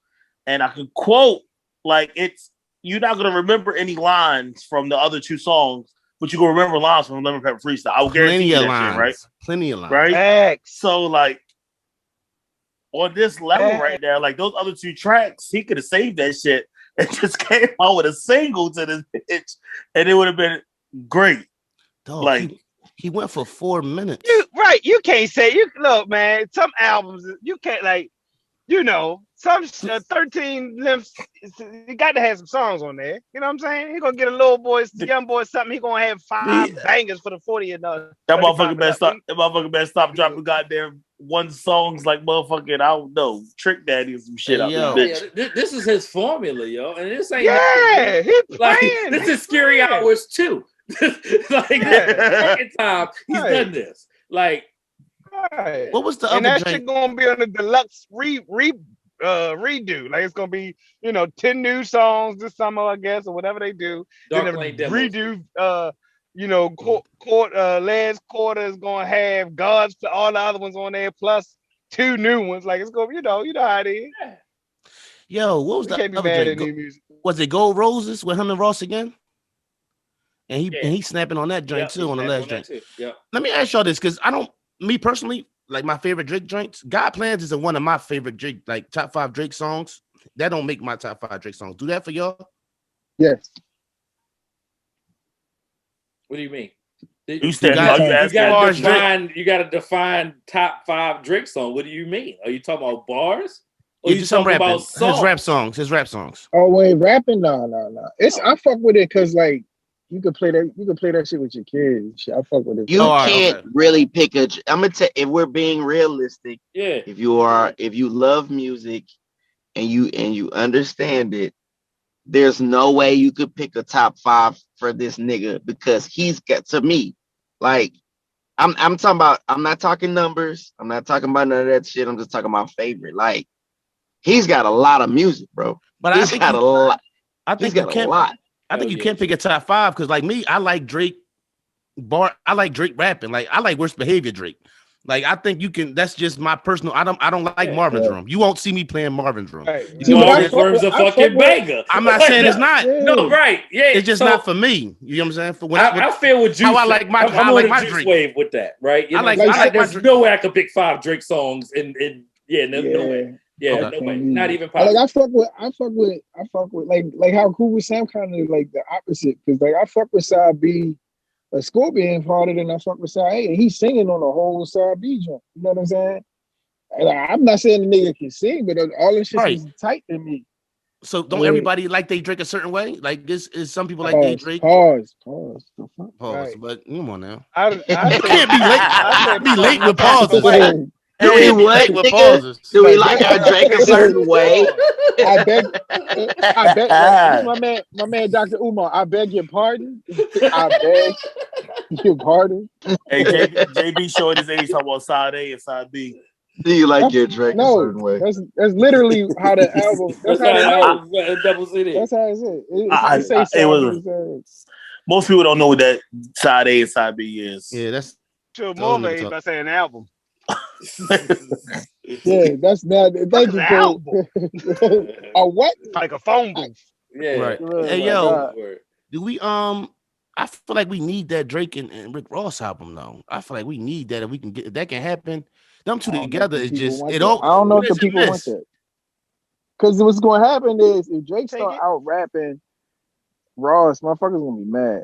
and I could quote like it's. You're not gonna remember any lines from the other 2 songs, but you're gonna remember lines from Lemon Pepper Freestyle. I will guarantee you that shit, right? Plenty of lines. Right? X. So like on this level right there, like those other 2 tracks, he could have saved that shit and just came out with a single to this bitch, and it would have been great. Dog, like he went for 4 minutes. You can't say look, man. Some albums you can't like. You know, some 13 lengths, you got to have some songs on there. You know what I'm saying? He gonna get a little boy, young boy, something. He gonna have 5 bangers for the 40 and that motherfucker better stop. That motherfucker better stop dropping goddamn 1 songs like motherfucking, I don't know, Trick Daddy and some shit out this bitch. Yeah, this is his formula, yo, and this ain't he playing. This is Scary Hours too. Like second time he's done this. Like. Right. What was the and other that shit gonna be on the deluxe redo? Like it's gonna be 10 new songs this summer, I guess, or whatever they do. Dark then Lane redo. Last quarter is gonna have God's all the other ones on there plus 2 new ones. Like it's gonna, you know how it is. Yo, what was the other joint? Was it Gold Roses with him and Ross again? And he snapping on that joint too on the last joint. Yeah. Let me ask y'all this because me personally, like my favorite Drake joints, God Plans is one of my favorite Drake, like top 5 Drake songs. That don't make my top 5 Drake songs. Do that for y'all? Yes. What do you mean? You gotta define top 5 Drake song. What do you mean? Are you talking about bars? Or you talking about songs? His rap songs. Oh wait, rapping? No. I fuck with it because like you could play that shit with your kids. I fuck with it. You can't really pick I'm gonna tell if we're being realistic. Yeah. If you love music and you understand it, there's no way you could pick a top 5 for this nigga because he's got to me. Like I'm talking about. I'm not talking numbers. I'm not talking about none of that shit. I'm just talking about favorite. Like he's got a lot of music, bro. But he's got a lot. I think you can't. I think you can't pick a top 5 because, like me, I like Drake I like Drake rapping. Like I like Worst Behavior Drake. Like I think you can. That's just my personal. I don't like Marvin's Room. You won't see me playing Marvin's Room. Right. Marvin's Room's a fucking banger. I'm not saying it's not. No, right? Yeah, it's just not for me. You know what I'm saying? For when I feel with Juice. How I like my. I'm on the Juice wave with that, right? You know, there's no way I could pick 5 Drake songs no way. Yeah, okay. No way. Not even possible. Like I fuck with like how Cool with Sam kind of like the opposite because like I fuck with Side B, a Scorpion harder than I fuck with Side A, and he's singing on the whole Side B joint. You know what I'm saying? And I'm not saying the nigga can sing, but all this shit is tight to me. So don't everybody like they Drake a certain way? Like this is some people like they Drake. Pause. Right. But come on now. I can't be late. I be late with pauses. Do we like our Drake a certain way? I beg my man Dr. Umar, I beg your pardon. I beg your pardon. Hey, JB showing his age talking about side A and side B. Do you like your Drake a certain way? That's literally how the album. That's how it's most people don't know what that side A and side B is. Yeah, that's sure more made by saying album. Yeah, that's not. Thank you for a what? Like a phone booth. Yeah. Right. Hey yo, do we I feel like we need that Drake and Rick Ross album though. I feel like we need that if we can get if that can happen. Them two together is just it all. I don't know What if the is it people want miss? that. Because what's going to happen is if Drake Take start it. out rapping Ross, motherfuckers gonna be mad.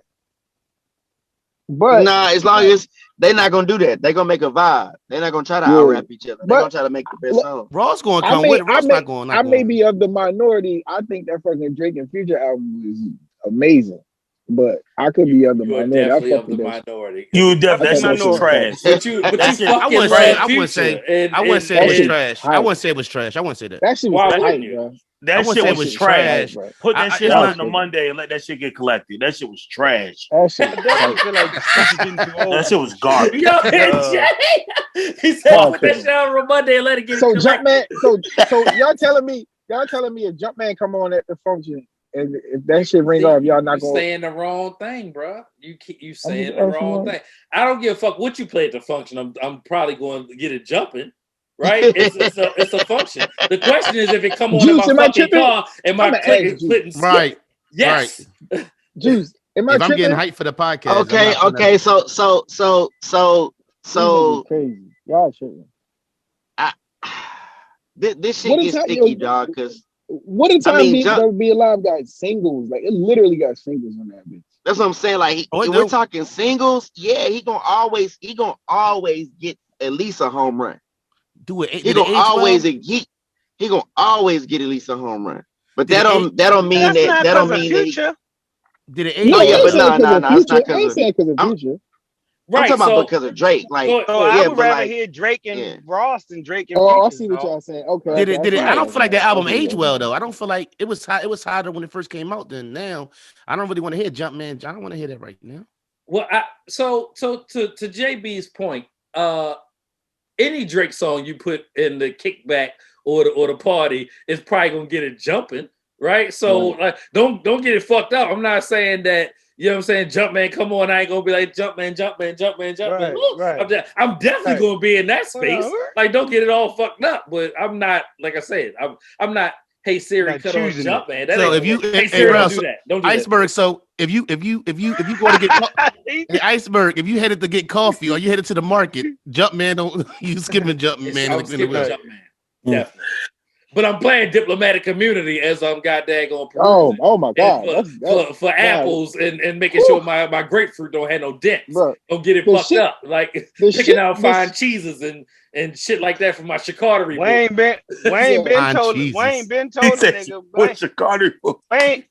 But Nah, as long as they're not gonna do that, they're gonna make a vibe. They're not gonna try to Yeah. out rap each other. They're But gonna try to make the best song. Ross going to come with it. Ross not going. I may be of the minority. I think that fucking Drake and Future album is amazing, but I could be of the You are minority. I definitely fuck of the with that. minority. You definitely that I shit thought was that trash. But you That shit- fucking I rap wouldn't say. Future. I wouldn't say it that was shit trash. hype. I wouldn't say it was trash. I wouldn't say that. That shit was Why hype, wouldn't you? bro. I That wouldn't shit say it was was trash. trash. Put that shit it's out not- on a Monday and let that shit get collected. That shit was trash. That shit I was definitely hype. feel like Future getting too old. That shit was garbage. Yo, Uh, Jay, he said Fuck put that it. shit out on Monday and let it get So collected. Jumpman, so y'all telling me if Jumpman come on at the function and if that shit ring off, y'all not You going. saying the wrong thing, bro. You saying just the asking wrong you. thing. I don't give a fuck what you play at the function. I'm probably going to get it jumping. Right? It's a function. The question is if it come on in Juice, my am I fucking tripping? car and my I'ma click ask is Juice. splitting skip. Right. Yes. Right. Juice, am I If I'm tripping? getting hyped for the podcast, Okay, I'm not putting okay. that- So These niggas crazy. Y'all tripping. this shit What a gets time, sticky, yo, dog. Because What a time mean, Be Alive got singles. Like it literally got singles on that bitch. that's what I'm saying. Like Oh, it if we're do. talking singles, yeah, he gonna always get at least a home run. Do it. He Did it gonna age always well? he gonna always get at least a home run. But Did that it don't mean that's not that because don't of mean that. Future. Did it No, age Oh, I yeah, ain't well? but saying no, because of it's not Future. I ain't because saying because of I'm Future. Right. talking about So because of Drake. Like, So I yeah, would but rather like, hear Drake and yeah. Ross than Drake and Oh, I Future. see what y'all saying. Okay. Did okay, it? Did it? see I what don't y'all feel like that saying. album I see what aged y'all well saying. though. I don't feel like it was hot. It was hotter when it first came out than now. I don't really want to hear Jumpman. I don't want to hear that right now. Well, so to JB's point, any Drake song you put in the kickback or the party is probably gonna get it jumping, right? So like, don't get it fucked up. I'm not saying that. You know what I'm saying? Jumpman, come on! I ain't gonna be like Jumpman. Right, Look, right. I'm definitely Right. gonna be in that space. Well, Like, don't get it all fucked up. But I'm not, like I said, I'm not. Hey Siri, Not cut on choosing it. Jumpman. That So ain't if you, gonna work. Hey hey Siri, don't Ralph, do that. Don't do Iceberg. So if you go to get hey, Iceberg, if you headed to get coffee or you headed to the market, Jumpman don't you skipping that. Jumpman I'm in the skipping way. Jumpman. Definitely. But I'm playing diplomatic community as I'm goddamn on perusing. Oh my God. For apples and making sure my grapefruit don't have no dents. Bro, Don't get it the fucked shit- up. Like the picking shit- out the fine s- cheeses and shit like that for my charcuterie board. Wayne been told Jesus. He the said, nigga. "What's your Carter?" Wayne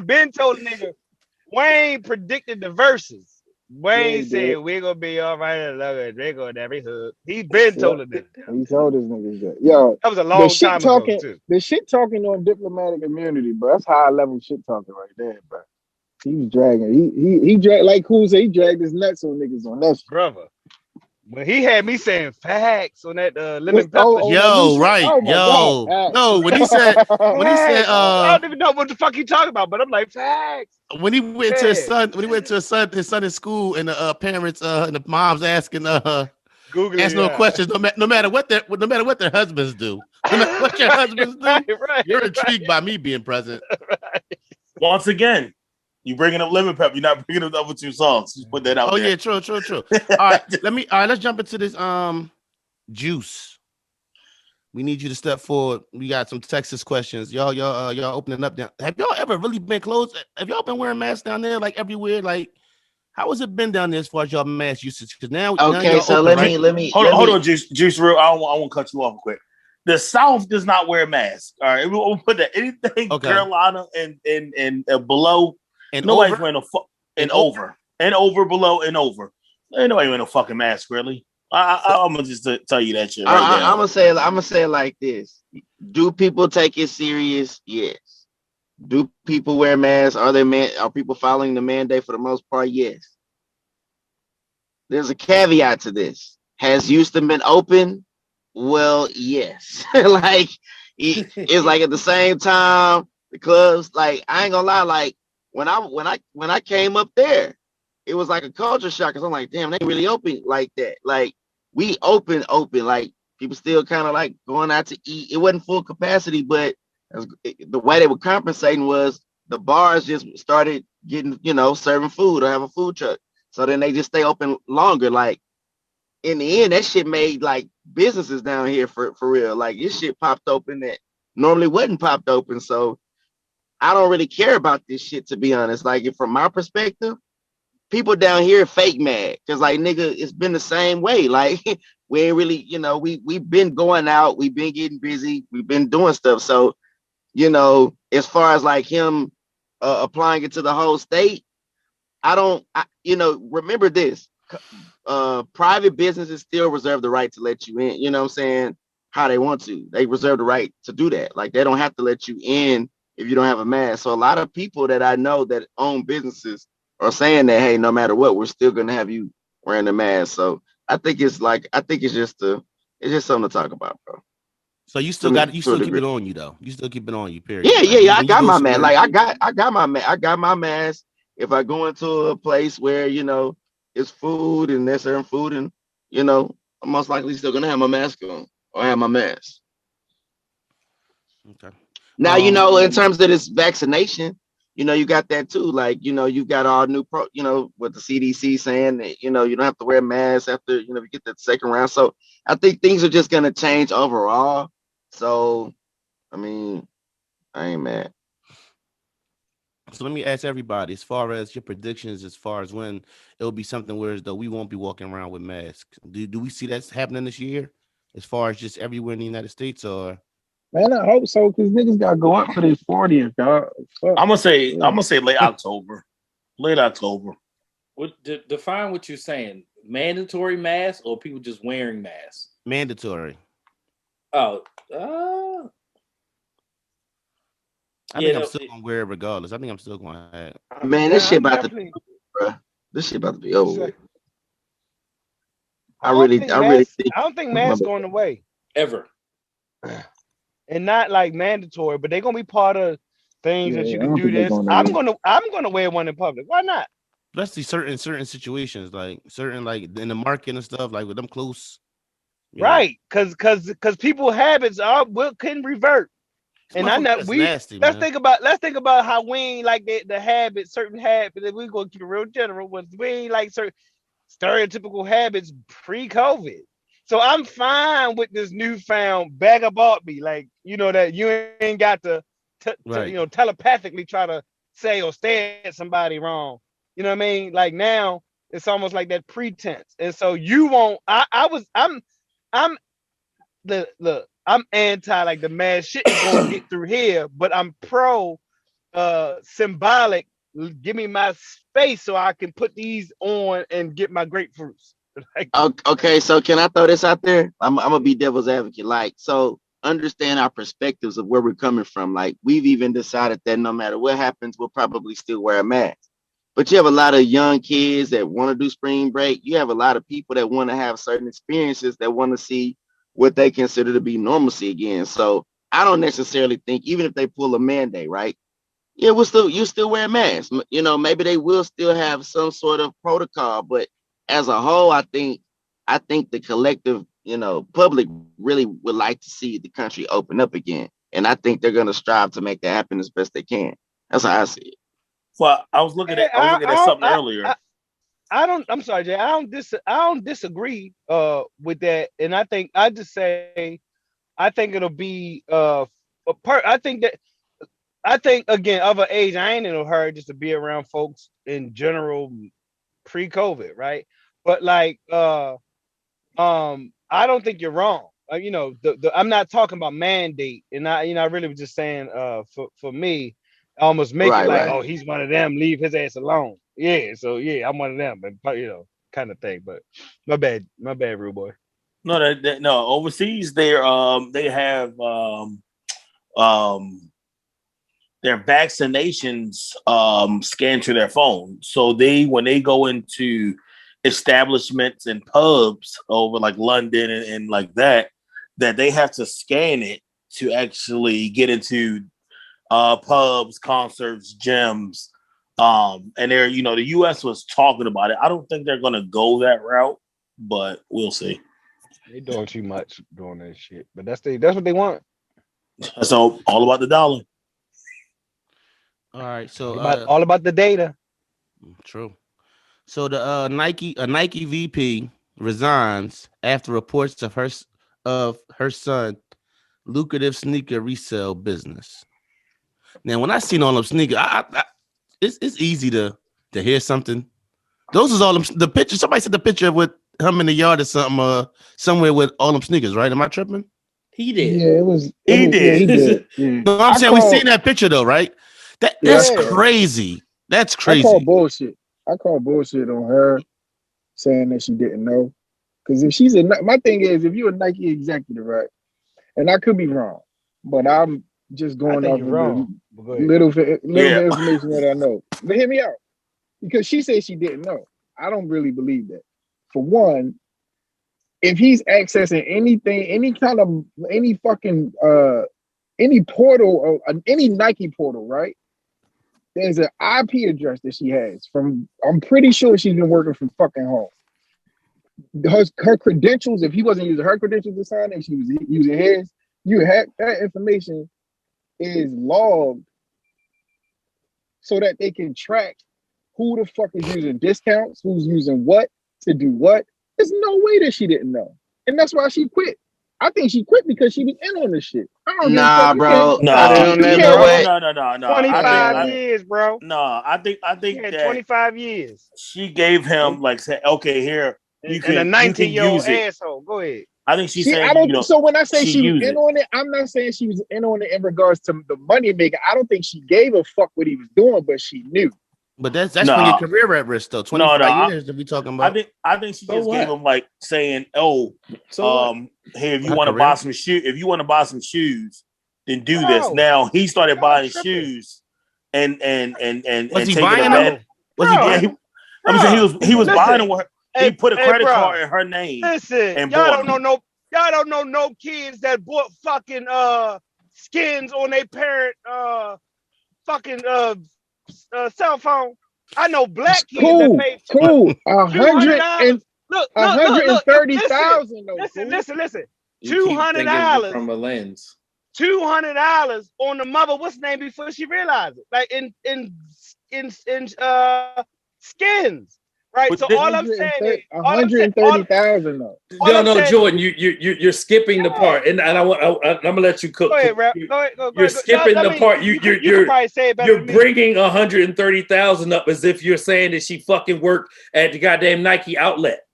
been told the nigga. Wayne predicted the verses. Wayne Yeah, said he we're gonna be all right and love it. Drake on every hook. He been told the nigga. He told his niggas that. Yo, That was a long time ago too. the shit talking on diplomatic immunity, bro. That's high level shit talking right there, bro. He was dragging. He dragged like Cool said. He dragged his nuts on niggas on that shit. Brother. But he had me saying facts on that lemon pepper shit. Yo, right. Oh my Yo. God. No, when he said Facts. I don't even know what the fuck he talking about, but I'm like facts. when he went to his son in school and the parents and the moms asking Google ask no questions no matter what their husbands do. No matter what your husbands do, you're intrigued by me being present. Once again, you bringing up lemon pepper. You're not bringing up the other two songs. Just put that out there. Yeah, true. All right, let's jump into this Juice. We need you to step forward. We got some Texas questions. Y'all opening up down. Have y'all ever really been close? Have y'all been wearing masks down there like everywhere? Like, how has it been down there as far as y'all mask usage? Because now y'all so open, let me hold on, Juice real. I won't cut you off quick. The South does not wear masks. All right, we'll put that anything Carolina and below. And nobody's over? wearing over below and over. Ain't nobody wearing a fucking mask, really. I'm gonna just tell you that shit right now. I'm gonna say it like this: do people take it serious? Yes. Do people wear masks? Are people following the mandate for the most part? Yes. There's a caveat to this. Has Houston been open? Well, yes. Like it's like at the same time, the clubs, like I ain't gonna lie, like when I came up there, it was like a culture shock because I'm like, damn, they really open like that. Like we open, like people still kind of like going out to eat. It wasn't full capacity, but the way they were compensating was the bars just started getting, serving food or have a food truck. So then they just stay open longer. Like in the end, that shit made like businesses down here for real. Like this shit popped open that normally wasn't popped open. So I don't really care about this shit, to be honest. Like from my perspective, people down here fake mad because like nigga, it's been the same way. Like we ain't really, we've been going out, we've been getting busy, we've been doing stuff. So as far as like him applying it to the whole state, remember this. Private businesses still reserve the right to let you in, you know what I'm saying? How they want to. They reserve the right to do that. Like they don't have to let you in if you don't have a mask. So a lot of people that I know that own businesses are saying that, hey, no matter what, we're still gonna have you wearing a mask. So I think it's just something to talk about, bro. So you still keep it on you though. You still keep it on you, period. Yeah. I got my mask. Like I got my mask. If I go into a place where it's food and there's certain food, and I'm most likely still gonna have my mask on or have my mask. Okay. Now in terms of this vaccination, you got that too. Like you've got all new what the CDC saying that you don't have to wear masks after you get that second round. So I think things are just gonna change overall. So I mean, I ain't mad. So let me ask everybody, as far as your predictions, as far as when it'll be something where as though we won't be walking around with masks. Do we see that's happening this year? As far as just everywhere in the United States, or Man, I hope so, because niggas gotta go up for this 40th, dog. I'm gonna say late October. Late October. Define what you're saying. Mandatory mask or people just wearing masks? mandatory? Oh, I think I'm still gonna wear it regardless. I think I'm still gonna have it. Man, this shit about to be, bro. This shit about to be over with. I really think I don't think masks going away ever. And not like mandatory, but they're gonna be part of things that you can do this. I'm gonna wear one in public. Why not? Especially certain situations, like certain like in the market and stuff, like with them close. Right, because people habits can revert. And I know nasty, let's think about how we ain't like the habits, certain habits that we gonna keep it real general was we ain't like certain stereotypical habits pre-COVID. So I'm fine with this newfound bag about me, like that you ain't got to telepathically try to say or stare at somebody wrong. You know what I mean? Like now it's almost like that pretense, and so you won't. I'm I'm anti like the mass shit is gonna get through here, but I'm pro symbolic. Give me my space so I can put these on and get my grapefruits. Like, okay, so can I throw this out there? I'm gonna be devil's advocate. Like, so understand our perspectives of where we're coming from. Like, we've even decided that no matter what happens, we'll probably still wear a mask. But you have a lot of young kids that want to do spring break. You have a lot of people that want to have certain experiences that want to see what they consider to be normalcy again. So I don't necessarily think, even if they pull a mandate, right? Yeah, you still wear a mask. Maybe they will still have some sort of protocol, but as a whole, I think the collective, public really would like to see the country open up again. And I think they're gonna strive to make that happen as best they can. That's how I see it. Well, I was looking at something earlier. I'm sorry, Jay. I don't disagree with that. And I think I think it'll be I think again of an age, I ain't in a hurry just to be around folks in general pre-COVID, right? But like I don't think you're wrong. I'm not talking about mandate, and I really was just saying for me, I almost make it like, oh, he's one of them, leave his ass alone. Yeah, so yeah, I'm one of them, but kind of thing. But my bad, rude boy. No, no. Overseas, they have their vaccinations scanned to their phone. So when they go into establishments and pubs over like London and like that they have to scan it to actually get into pubs, concerts, gyms. And they're, the US was talking about it. I don't think they're gonna go that route, but we'll see. They doing too much doing that shit, but that's what they want. So all about the dollar. All right, so all about the data. True. So the Nike VP resigns after reports of her son lucrative sneaker resale business. Now, when I seen all them sneakers, it's easy to hear something. Those is all them the picture. Somebody said the picture with him in the yard or something, somewhere with all them sneakers. Right? Am I tripping? He did. Yeah, it was. He did. Yeah, he did. Yeah. No, I'm saying we seen that picture though, right? That's crazy. That's crazy. I call bullshit. I call bullshit on her saying that she didn't know. Because if she's my thing is, if you're a Nike executive, right, and I could be wrong, but I'm just going off of the little information that I know. But hear me out. Because she said she didn't know. I don't really believe that. For one, if he's accessing anything, any fucking any portal or any Nike portal, right? There's an IP address that she has from. I'm pretty sure she's been working from fucking home. Her credentials, if he wasn't using her credentials to sign and she was using his, you have that information is logged so that they can track who the fuck is using discounts, who's using what to do what. There's no way that she didn't know, and that's why she quit. I think she quit because she was in on this shit. I don't Nah, bro. No. You know what? No. 25 years, bro. No, I think that 25 years. she gave him like say, okay, here you can, and a 19-year-old use it. asshole. Go ahead. I think she's saying. I don't. So when I say she was in it. on it, I'm not saying she was in on it in regards to the money maker. I don't think she gave a fuck what he was doing, but she knew. But that's when your career at risk though. 25 years that we talking about. I think she just gave him like saying, "Oh, hey, if you want to buy some shoes, then do this." Now he started buying shoes, and was he buying them? Was he? He was buying them. He put a credit card in her name. Listen, y'all don't know no kids that bought fucking skins on their parent fucking cell phone. I know black kids that paid $130,000. Look, listen. $200 from a lens. $200 on the mother. What's the name before she realized it? Like in skins. Right, but so all I'm saying is 130,000 though. No, Jordan, you're skipping the part, and I'm gonna let you cook. Go ahead, Rap. You're skipping the part. You're bringing 130,000 up as if you're saying that she fucking worked at the goddamn Nike outlet.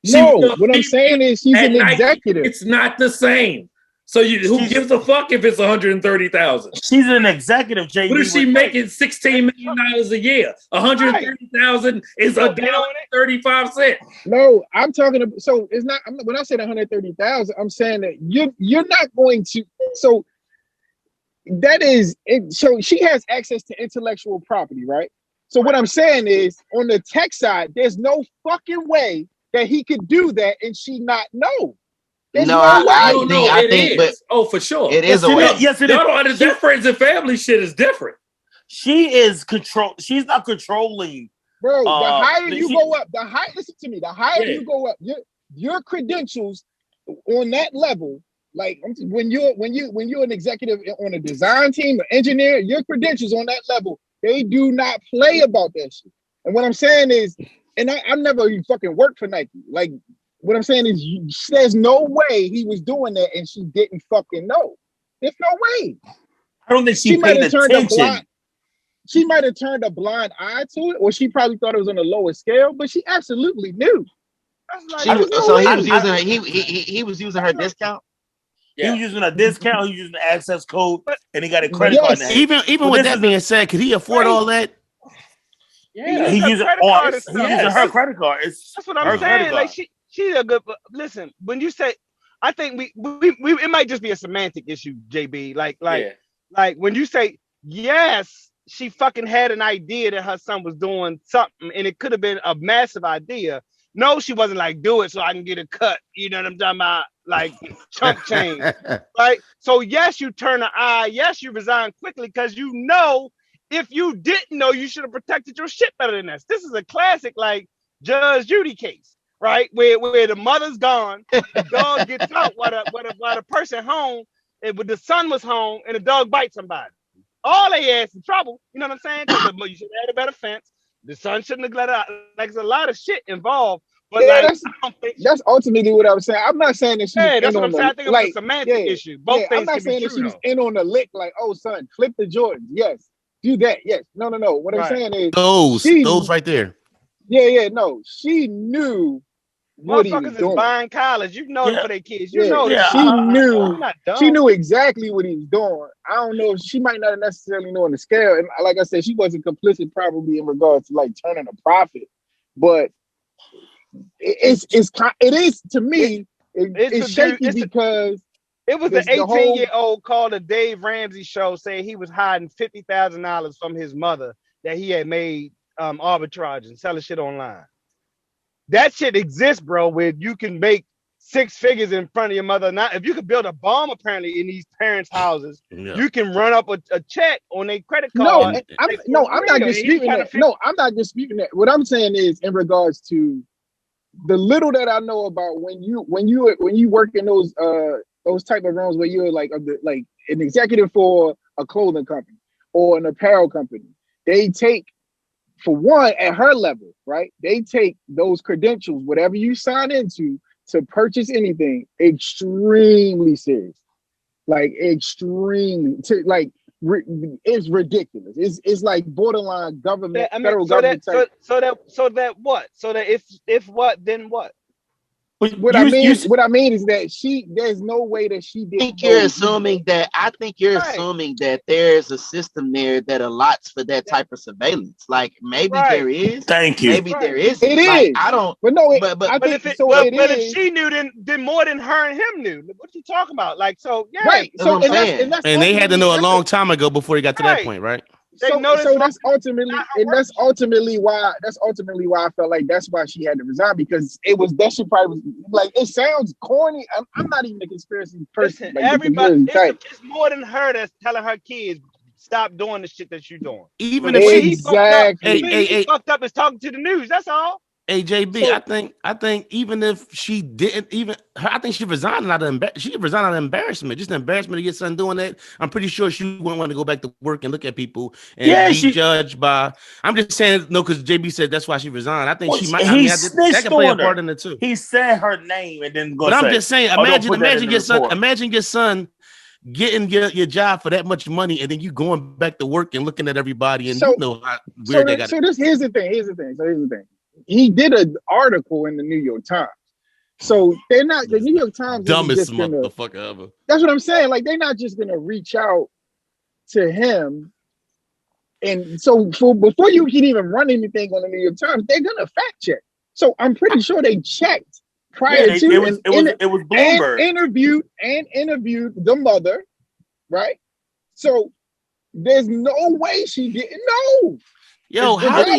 What I'm saying is she's an executive. It's not the same. So who gives a fuck if it's 130,000? She's an executive, JB. What is she making? $16 million a year. 130,000 is $1.35. No, I'm talking about. So it's not. When I said 130,000, I'm saying that you're not going to. So that is it. So she has access to intellectual property, right? So what I'm saying is, on the tech side, there's no fucking way that he could do that and she not know. I think, but for sure, it is a way. Yes, it is. That friends and family shit is different. She is control. She's not controlling. Bro, the higher you go up, listen to me. The higher you go up, your credentials on that level. Like when you're an executive on a design team, an engineer, your credentials on that level, they do not play about that shit. And what I'm saying is, and I never even fucking worked for Nike. Like. What I'm saying is, there's no way he was doing that and she didn't fucking know. There's no way. I don't think she paid attention. She might have turned a blind eye to it, or she probably thought it was on a lower scale, but she absolutely knew. He was using her discount. Yeah. He was using a discount. He was using the access code, and he got a credit card. Even with that being said, could he afford all that? Yeah, he's using her credit card. That's what I'm saying. Like she's a good. Listen, when you say, I think we it might just be a semantic issue, JB. Like when you say yes, she fucking had an idea that her son was doing something, and it could have been a massive idea. No, she wasn't like, do it so I can get a cut. You know what I'm talking about? Like chunk change, right? So yes, you turn an eye. Yes, you resign quickly because you know if you didn't know, you should have protected your shit better than this. This is a classic like Judge Judy case. Right, where the mother's gone, the dog gets out while the person home, and when the son was home, and the dog bites somebody. all they ass in trouble. You know what I'm saying? Because you should have had a better fence. The son shouldn't have let out. Like, there's a lot of shit involved. But Yeah, like, I don't think that's ultimately what I was saying. I'm not saying that she was that's in what on I'm saying. I the think it was a semantic issue. Both I'm things not can be saying that true she was though. in on the lick, like, oh son, clip the Jordans. Yes, do that. Yes, no. What I'm Right. saying is Those right there. No, she knew what he was Motherfuckers is doing. buying college. You know Yeah. for their kids. You know Yeah. She knew. I'm not dumb. She knew exactly what he was doing. I don't know if she might not necessarily know on the scale. And like I said, she wasn't complicit probably in regards to like turning a profit, but it is to me. It's shaky because it was the the whole 18-year-old called the Dave Ramsey show saying he was hiding $50,000 from his mother that he had made arbitrage and selling shit online. That shit exists, bro, where you can make 6 figures in front of your mother. Now, if you could build a bomb apparently in these parents' houses, you can run up a check on their credit card. I'm not disputing that. No, I'm not disputing that. What I'm saying is in regards to the little that I know about when you work in those type of rooms where you're like an executive for a clothing company or an apparel company, they take, for one, at her level, right? They take those credentials, whatever you sign into to purchase anything, extremely serious. Like extremely, it's ridiculous. It's like borderline government, federal government type. So that what? So that if what, then what? What I mean is that there's no way that she didn't. I think you're assuming that there's a system there that allots for that type of surveillance. Like maybe there is. Thank you. Maybe there is. It like, is. I don't. But no. If she knew, then more than her and him knew. What you talking about? Like so, yeah. Right. So that's and they had to know a long time ago before he got to that point, right? So that's ultimately why I felt like that's why she had to resign, because that shit probably was like, it sounds corny. I'm not even a conspiracy person. Listen, everybody, it's more than her that's telling her kids stop doing the shit that you're doing. Even if if he fucked up is talking to the news. That's all. AJB, I think even if she didn't I think she resigned out of embarrassment, just an embarrassment to get son doing that. I'm pretty sure she wouldn't want to go back to work and look at people and be judged by. I'm just saying no, because JB said that's why she resigned. I think she might. That can play a part in it too. He said her name and then go. But I'm just saying, imagine your son getting your job for that much money, and then you going back to work and looking at everybody, and you know how weird they got. Here's the thing. He did an article in the New York Times. So they're not, the New York Times dumbest motherfucker ever. That's what I'm saying. Like, they're not just gonna reach out to him. And so before you can even run anything on the New York Times, they're gonna fact check. So I'm pretty sure they checked prior to it was Bloomberg. And interviewed the mother, right? So there's no way she didn't know. Yo, how do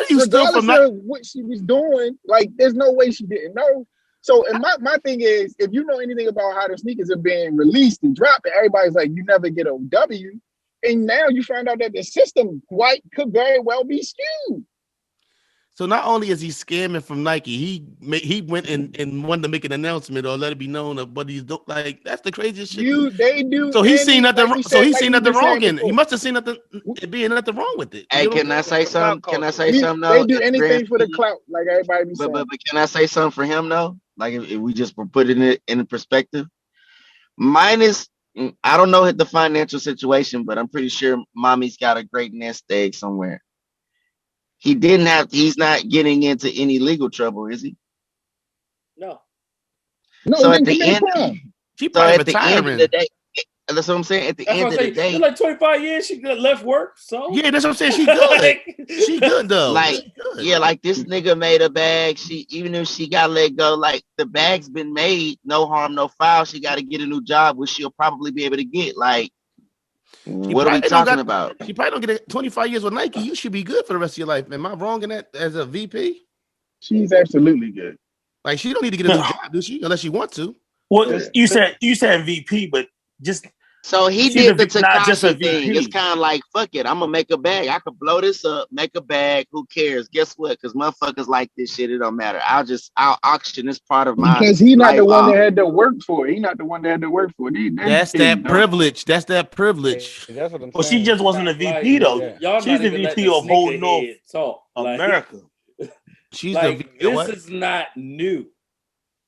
you steal from what she was doing? Like, there's no way she didn't know. So, and my thing is, if you know anything about how the sneakers are being released and dropped, and everybody's like, you never get a W, and now you find out that the system could very well be skewed. So not only is he scamming from Nike, he went and wanted to make an announcement or let it be known of what he's doing. Like, that's the craziest shit. They do. So he's seen nothing. He's seen nothing wrong in it. He must have seen nothing wrong with it. Hey, can I say something? They do anything for the clout, like everybody be saying. But can I say something for him though? Like if we just put it in perspective, minus. I don't know the financial situation, but I'm pretty sure mommy's got a great nest egg somewhere. He's not getting into any legal trouble, is he? No. So at the end of the day, that's what I'm saying. At the end of the day, in like 25 years, she left work. So yeah, that's what I'm saying. She good. She good though. Like like this nigga made a bag. Even if she got let go, like the bag's been made. No harm, no foul. She got to get a new job, which she'll probably be able to get. Like, what are we talking about? She probably don't get 25 years with Nike. You should be good for the rest of your life. Am I wrong in that as a VP? She's absolutely good. Like, she don't need to get a new job, does she? Unless she wants to. Well, you said VP, but just So he She's did the not just a Tekashi thing. VP. It's kind of like, fuck it, I'm gonna make a bag. I could blow this up, make a bag. Who cares? Guess what? Because motherfuckers like this shit. It don't matter. I'll auction this part of my Because he's not life the one that off. had to work for it. He's not the one that had to work for it. That's that privilege. That's that privilege. That's what I'm saying. Well, she just wasn't a VP though. Yeah. Y'all She's not the even letting VP the of whole North sneakerhead talk. America. She's Like, the VP. this What? is not new.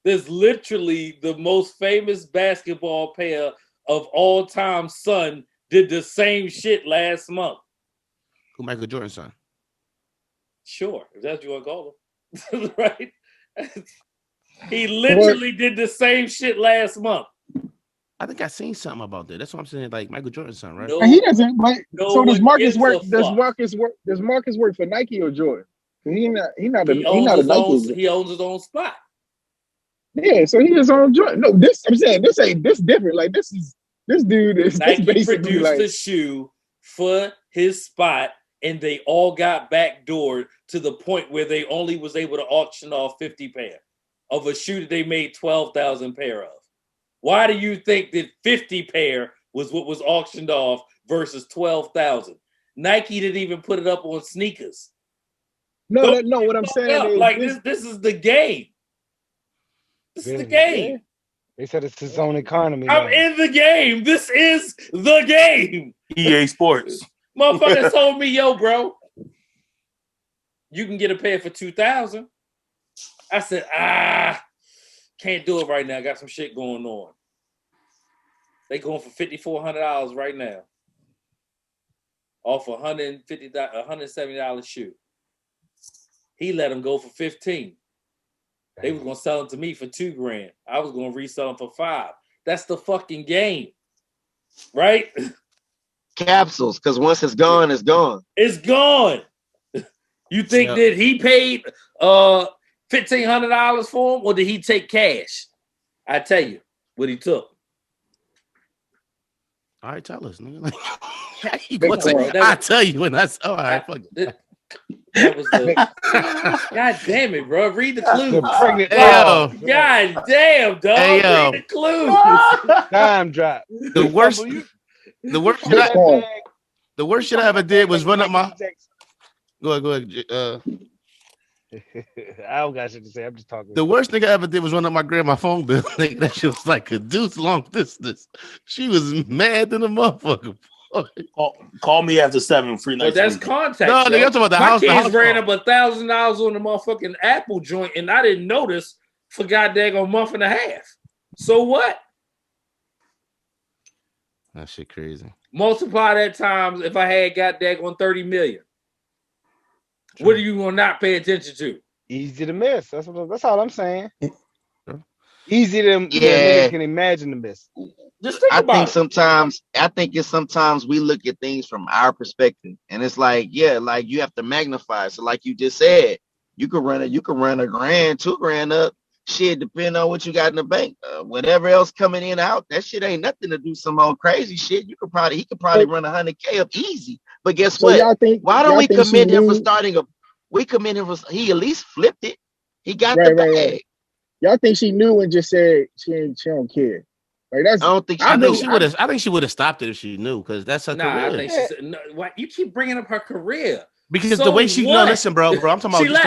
There's literally the most famous basketball player of all time, son, did the same shit last month. Who Michael Jordan's son? Sure, if that's what you want to call him. Right? He literally did the same shit last month. I think I seen something about that. That's what I'm saying. Like Michael Jordan's son, right? No, And he doesn't. But no so does one Marcus gives work? a Does fuck. Marcus work? Does Marcus work for Nike or Jordan? He not a He Nike. owns his own spot. Yeah, so he is on Jordan. No, this I'm saying this different. Like this dude is Nike basically produced like the shoe for his spot, and they all got backdoored to the point where they only was able to auction off 50 pair of a shoe that they made 12,000 pair of. Why do you think that 50 pair was what was auctioned off versus 12,000? Nike didn't even put it up on sneakers. no. What I'm saying is Like this is the game. This is the game. Yeah. They said it's his own economy. I'm now. in the game. This is the game. EA Sports. Motherfucker told me, yo, bro, you can get a pair for 2,000. I said, can't do it right now. Got some shit going on. They going for $5,400 right now. Off $170 shoe. He let them go for 15. They was gonna sell them to me for $2,000. I was gonna resell them for $5,000. That's the fucking game, right? Capsules, because once it's gone, it's gone. It's gone. You think that he paid $1,500 for them, or did he take cash? I tell you what he took. All right, tell us, nigga. I tell you when that's all right. Fuck it. That was the God damn it, bro. Read the clues. Pregnant. God damn, dog. Hey, yo. Read the clues. Time drop. The worst shit I ever did was run up my. Go ahead. I don't got shit to say. I'm just talking. The worst thing I ever did was run up my grandma phone bill. That shit was like a deuce long distance. She was mad than a motherfucker. Call me after 7. Free night. But that's contact. No, nigga, I'm talking about the my house. kids The house ran phone. up $1,000 on the motherfucking Apple joint, and I didn't notice for goddamn a month and a half. So what? That shit crazy. Multiply that times if I had goddamn on 30 million. What are you gonna not pay attention to? Easy to miss. That's all I'm saying. Sure. Easy to nigga can imagine the miss. Just think about it. I think it's sometimes we look at things from our perspective, and it's like, yeah, like you have to magnify. So, like you just said, you could run $1,000, $2,000 up. Shit, depending on what you got in the bank, whatever else coming in out, that shit ain't nothing to do some old crazy shit. He could probably run $100K up easy. But guess what? Why don't we commend him for starting a? We commend him for he at least flipped it. He got the bag. Right. Y'all think she knew and just said she don't care? Like that's. I don't think I think she would have stopped it if she knew, because that's her career. I think she said, no, why you keep bringing up her career? Because So the way she what? no, listen, bro, I'm talking about She just left.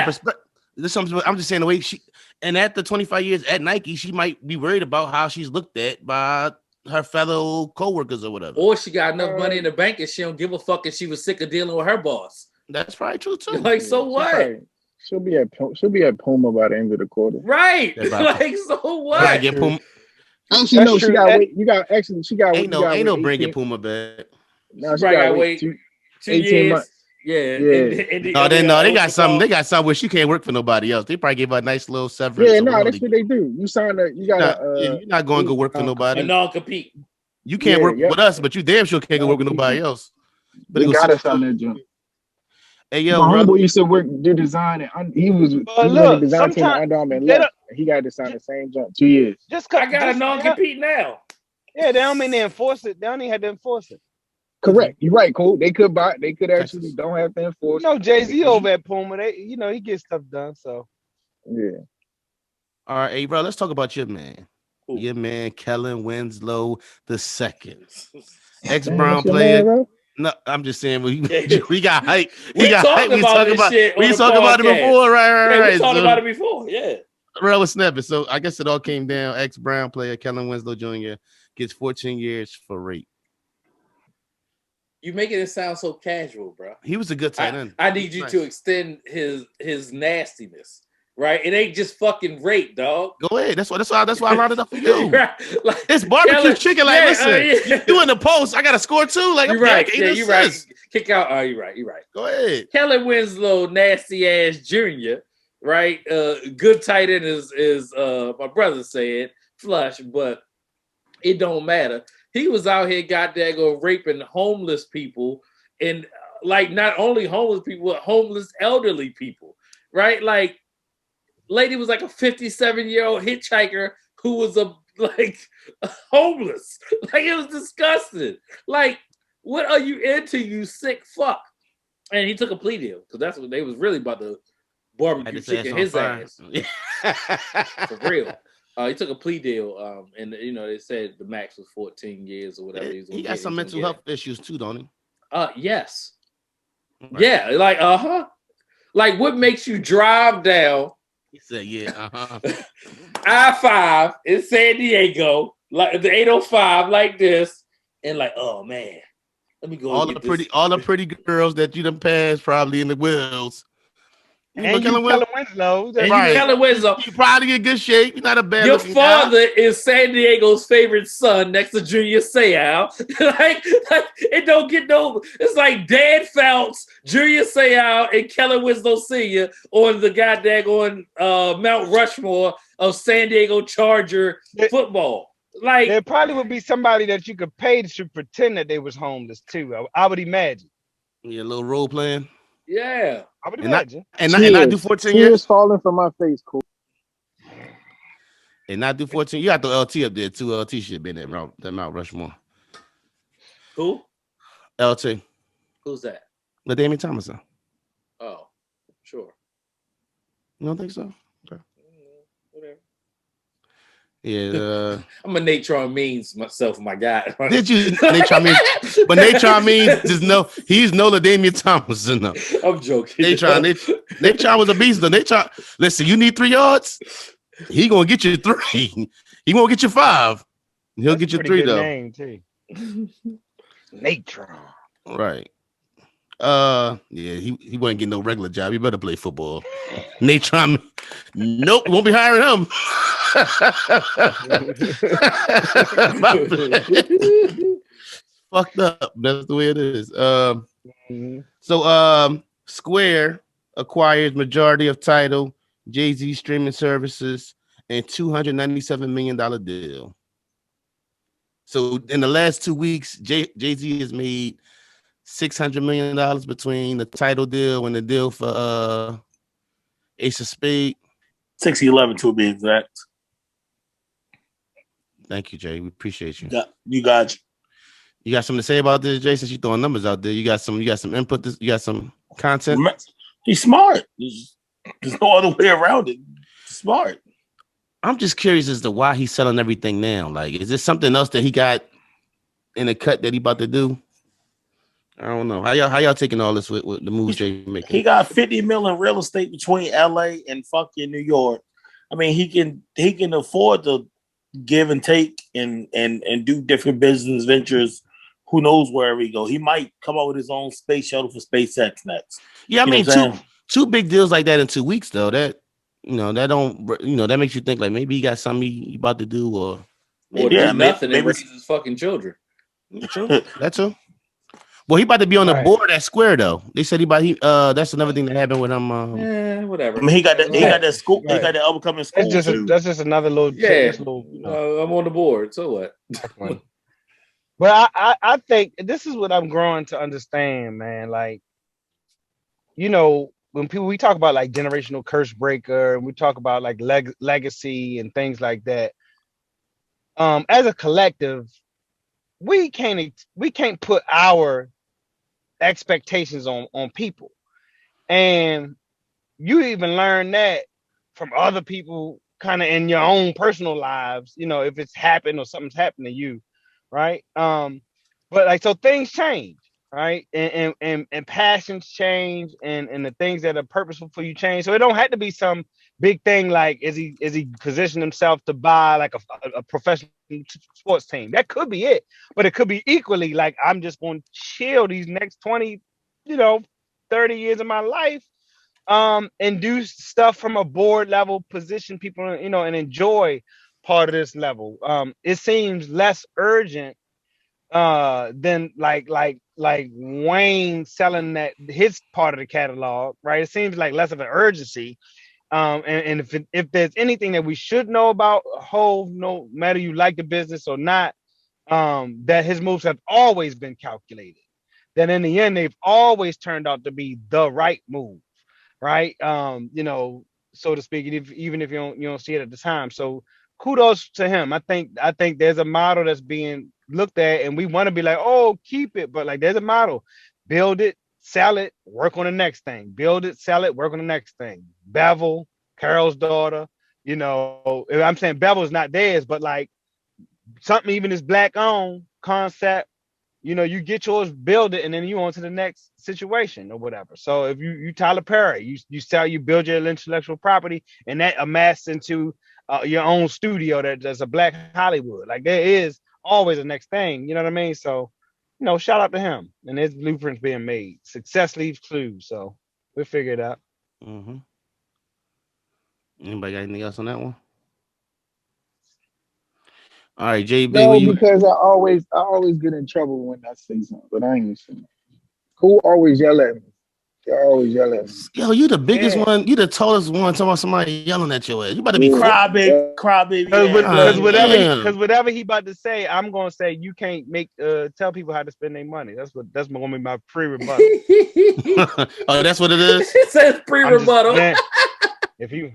the perspective. I'm just saying the way she, and at the 25 years at Nike, she might be worried about how she's looked at by her fellow coworkers or whatever. Or she got enough money in the bank and she don't give a fuck if she was sick of dealing with her boss. That's probably true too. Like, so what? She'll be at Puma by the end of the quarter. Right. Yeah, Like, so what? I get Puma. Actually, no, she got wait. You got she got Ain't no bringing Puma back. No, she Right, got gotta wait wait 2 18 years. months. Yeah. No, they got something. They got something where she can't work for nobody else. They probably gave her a nice little severance. Yeah, no, that's what they do. You sign a, you got you're not going to go work for nobody. A non-compete. You can't work with us, but you damn sure can't go work with nobody else. But you got us on that joint. Hey, yo, my brother. homeboy used to do design, and he was look, the design team at Under Armour and left. He got to sign the same jump 2 years. I got a non-compete now. Yeah, they don't mean they enforce it. They don't even have to enforce it. Correct. You're right, Cole. They could actually don't have to enforce. No, Jay-Z over at Puma. He gets stuff done. So yeah. All right, hey, bro, let's talk about your man. Your man Kellen Winslow the second, ex Damn, Brown that's your man, player. bro. No, I'm just saying we got hype. We talked about this shit on we the talked about it podcast. before, right. We talked about it before, yeah. Real snapping. So I guess it all came down. Ex Brown player Kellen Winslow Jr. gets 14 years for rape. You making it sound so casual, bro. He was a good tight end. I need you to extend his nastiness. Right, it ain't just fucking rape, dog. Go ahead. That's why I rounded up for you. Right. Like, it's barbecue chicken. Like, listen, you in the post. I got to score too. Like, you're right. Yeah, you're right. Kick out. Oh, you're right. You're right. Go ahead. Kellen Winslow, nasty ass junior. Right. Good tight end is my brother said flush, but it don't matter. He was out here, goddamn, raping homeless people, and like not only homeless people, but homeless elderly people. Right, like. Lady was like a 57-year-old hitchhiker who was homeless. Like, it was disgusting. Like, what are you into, you sick fuck? And he took a plea deal because that's what they was really about to barbecue chicken his ass. For real. He took a plea deal, and they said the max was 14 years or whatever. He got some mental health issues too, don't he? Yes. Right. Yeah, like like what makes you drive down? He said, "Yeah, I-5 in San Diego, like the 805, like this, and like, oh man, let me go. All the pretty girls that you done passed probably in the wheels. And Kellen Winslow. Right. Kellen Winslow. You probably in good shape. You're not a bad. Your father is San Diego's favorite son next to Junior Seau. like it don't get no. It's like Dan Fouts, Junior Seau, and Kellen Winslow Sr. on the goddamn Mount Rushmore of San Diego Charger football. Like there probably would be somebody that you could pay to pretend that they was homeless too. I would imagine. Yeah, a little role playing. Yeah, I would imagine. And not do 14 years. Tears falling from my face, cool. And not do 14. You got the LT up there too. LT should be in that Mount Rushmore. Who? LT. Who's that? LaDainian Tomlinson. Oh, sure. You don't think so? Okay. Whatever. Yeah. I'm a Natron Means myself, my guy. Did you Natron Means? But Natron Means just no. He's no LaDainian Tomlinson. No. I'm joking. Natron was a beast. Though. Natron, listen, you need 3 yards. He gonna get you 3. He won't get you 5. He'll get you 3 though. Name too. Natron. Right. Yeah, he wouldn't get no regular job. He better play football. Natron, nope, won't be hiring him. Fucked up. That's the way it is. So Square acquires majority of Tidal, Jay-Z streaming services, and $297 million deal. So in the last 2 weeks, Jay-Z has made $600 million between the Tidal deal and the deal for Ace of Spades. 611 to be exact. Thank you, Jay. We appreciate you. You got something to say about this, Jay? Since you throwing numbers out there, you got some input. You got some content. He's smart. There's no other way around it. Smart. I'm just curious as to why he's selling everything now. Like, is there something else that he got in a cut that he about to do? I don't know. How y'all taking all this with the moves Jay making? He got $50 million real estate between LA and fucking New York. I mean, he can afford to give and take and do different business ventures. Who knows wherever he go? He might come up with his own space shuttle for SpaceX next. Yeah, I mean, two big deals like that in 2 weeks though. That that makes you think like maybe he got something he about to do or nothing and raise his fucking children. That's true. Well, he about to be on the board at Square though. They said that's another thing that happened with him. Whatever. I mean, he got that school. Right. He got that upcoming school. That's just another little. Yeah. I'm on the board. So what? But I think this is what I'm growing to understand, man. Like, when we talk about like generational curse breaker, and we talk about like legacy and things like that. As a collective, we can't put our expectations on people, and you even learn that from other people kind of in your own personal lives, if it's happened or something's happened to you, right? But like, so things change, right? And passions change, and the things that are purposeful for you change. So it don't have to be some big thing like is he positioned himself to buy like a professional sports team? That could be it, but it could be equally like I'm just going to chill these next 20, 30 years of my life, and do stuff from a board level position, people, and enjoy part of this level. It seems less urgent than like Wayne selling that his part of the catalog, right? It seems like less of an urgency. And if there's anything that we should know about Hov, no matter you like the business or not, that his moves have always been calculated. That in the end, they've always turned out to be the right move, right? So to speak, even if you don't see it at the time. So kudos to him. I think there's a model that's being looked at, and we want to be like, oh, keep it, but like there's a model. Build it, sell it, work on the next thing. Build it, sell it, work on the next thing. Bevel, Carol's daughter, I'm saying Bevel's not theirs, but like something even is black owned concept, you get yours, build it, and then you on to the next situation or whatever. So if you Tyler Perry, you sell, you build your intellectual property, and that amassed into your own studio that's a Black Hollywood. Like there is always a next thing, you know what I mean? So, shout out to him, and his blueprints being made. Success leaves clues, so we'll figure it out. Mm-hmm. Anybody got anything else on that one? All right, JB. No, because I always get in trouble when I say something, but I ain't gonna say nothing. Who always yell at me? They always yell at me. Yo, you the biggest one. You the tallest one. Talking about somebody yelling at your ass. You about to be crybaby. Because whatever he about to say, I'm gonna say you can't tell people how to spend their money. That's gonna be my pre-rebuttal. Oh, that's what it is. It says pre-rebuttal. If you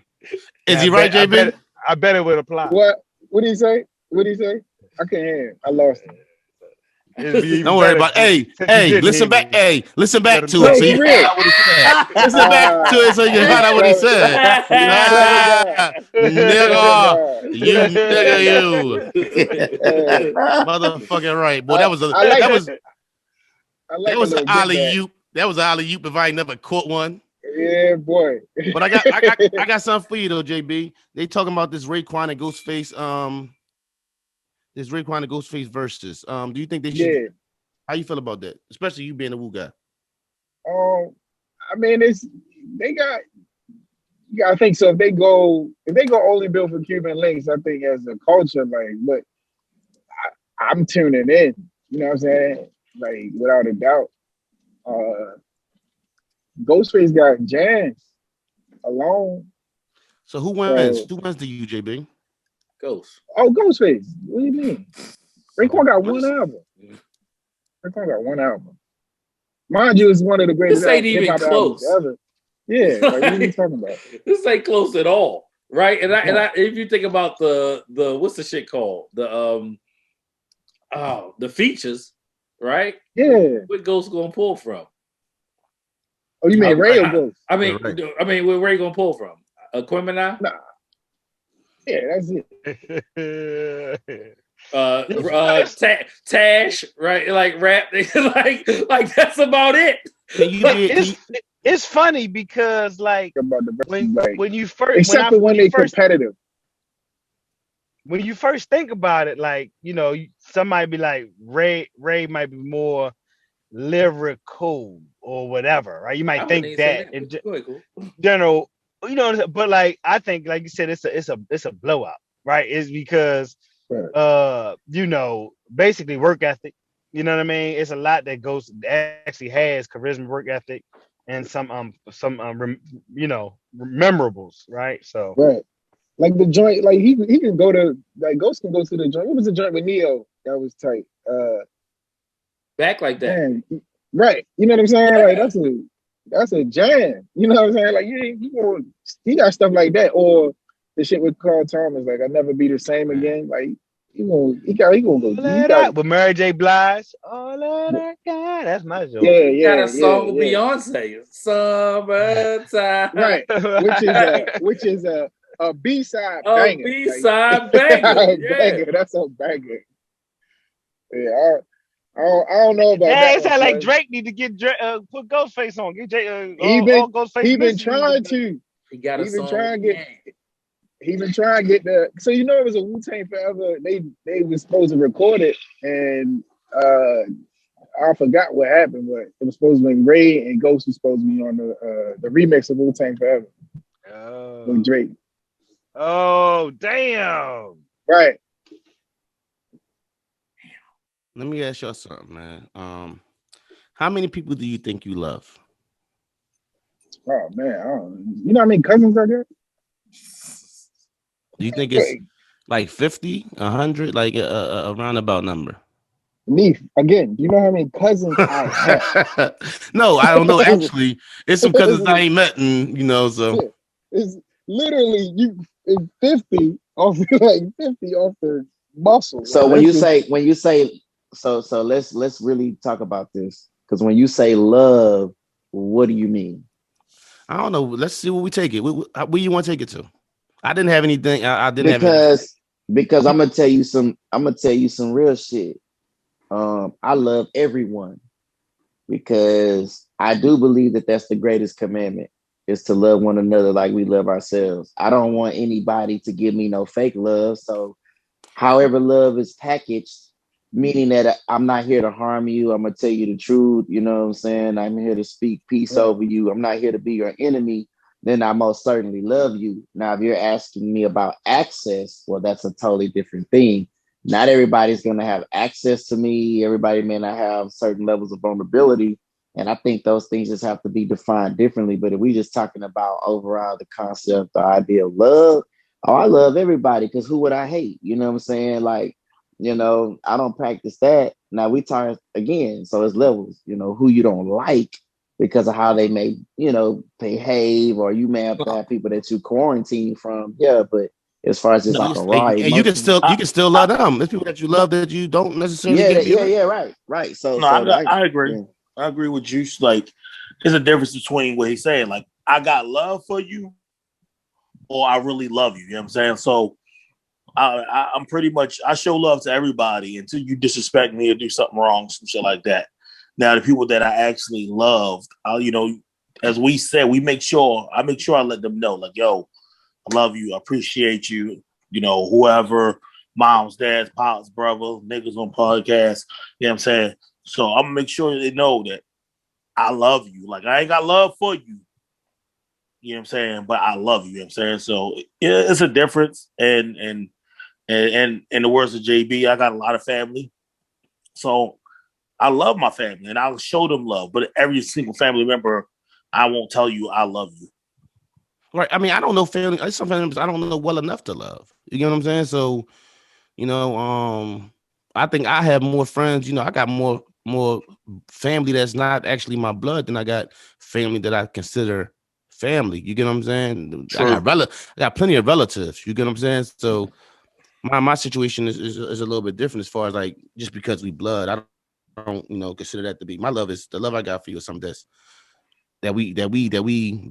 is he right, JB? I bet it would apply. What did he say? I can't hear him. I lost him. Don't worry about it. Hey, listen back. Hey, listen back to it. So you find out what he said. Listen back to it so you can find out what he said. Nigga, you. Motherfucking right. Boy, that was an alley-oop. That was an alley-oop if I ain't never caught one. Yeah, boy. But I got something for you though, JB. They talking about this Raekwon and Ghostface. This Raekwon and Ghostface versus. Do you think they should? Yeah. How you feel about that? Especially you being a Wu guy. I mean, they got. Yeah, I think so. If they go only built for Cuban links, I think as a culture, like, but I'm tuning in. You know what I'm saying? Like, without a doubt. Ghostface got jams alone. So who wins? Who wins the UJB? Ghost. Oh, Ghostface. What do you mean? Raekwon got one album. Raekwon got one album. Mind you, it's one of the greatest this ain't even close ever. Yeah, like, what are you talking about? This ain't close at all, right? And I if you think about the what's the shit called? The features, right? Yeah. What Ghost gonna pull from? Oh, you mean Ray or Ghost? I mean, where Ray gonna pull from? Aquemini? Nah. Yeah, that's it. Tash, right? Like rap, like that's about it. It's funny because like when you first, except for when they're competitive. When you first think about it, like somebody be like Ray might be more lyrical or whatever, right? You might think that in general, but like I think, like you said, it's a blowout, right? It's because basically work ethic. You know what I mean? It's a lot that goes actually has charisma, work ethic, and some memorables, right? So right, like the joint, like he can go to, like Ghost can go to the joint. What was the joint with Neo that was tight? Back like that, man, right? You know what I'm saying? Yeah. Like that's a jam. You know what I'm saying? Like he got stuff like that, or the shit with Carl Thomas, like I never be the same again. Like he gonna go. With Mary J. Blige, all of that guy. That's my joke. Yeah. Got a song with Beyonce, "Summertime," right? Which is a B-side A banger. B-side banger. Yeah. Banger. That's a banger. Yeah, I don't know about Hey, that it one, sound like cuz. Drake need to get put Ghostface on. Get He all Ghostface he been misses need trying to. to. He got a He been song. trying to get. He been trying to get the. So you know it was a Wu-Tang Forever. They was supposed to record it, and I forgot what happened, but it was supposed to be Ray and Ghost was supposed to be on the remix of Wu-Tang Forever with Drake. Oh, damn. Right. Let me ask y'all something, man. How many people do you think you love? Oh man, I don't, you know how many cousins I got? Do you think it's like 50, 100, like a roundabout number? Me again. Do you know how many cousins I have? No, I don't know. Actually, it's some cousins I ain't met, and so it's literally it's 50 off like 50 off the muscle. So like, when you say so let's really talk about this, because when you say love, what do you mean? I don't know. Let's see where we take it. Where you want to take it to? I didn't have anything. I didn't have anything. Because I'm gonna tell you some real shit. I love everyone because I do believe that that's the greatest commandment, is to love one another like we love ourselves. I don't want anybody to give me no fake love. So however love is packaged, meaning that I'm not here to harm you. I'm gonna tell you the truth. You know what I'm saying? I'm here to speak peace over you. I'm not here to be your enemy. Then I most certainly love you. Now, if you're asking me about access, well, that's a totally different thing. Not everybody's going to have access to me. Everybody may not have certain levels of vulnerability. And I think those things just have to be defined differently. But if we're just talking about overall the concept, the idea of love, oh, I love everybody, because who would I hate? You know what I'm saying? Like, I don't practice that. Now we talk again, so it's levels, who you don't like because of how they may, behave, or you may have to have people that you quarantine from. Yeah, but as far as just like a raw And you can emotion, still love them. There's people that you love that you don't necessarily get to be around. right. So, no, I agree. Yeah. I agree with you. Like, there's a difference between what he's saying. Like, I got love for you, or I really love you. You know what I'm saying? So, I'm pretty much, I show love to everybody until you disrespect me or do something wrong, some shit like that. Now, the people that I actually loved, as we said, I make sure I let them know, like, yo, I love you, I appreciate you, whoever, moms, dads, pops, brother, niggas on podcasts, you know what I'm saying? So I'm gonna make sure they know that I love you. Like, I ain't got love for you, you know what I'm saying? But I love you, you know what I'm saying? So it's a difference. And in the words of JB, I got a lot of family. So I love my family and I'll show them love. But every single family member, I won't tell you I love you. Right. I mean, I don't know family. Some families I don't know well enough to love. You know what I'm saying? So, I think I have more friends. I got more family that's not actually my blood than I got family that I consider family. You get what I'm saying? True. I got plenty of relatives. You get what I'm saying? So my situation is a little bit different as far as like just because we blood. I don't consider that to be my love. Is the love I got for you is something that we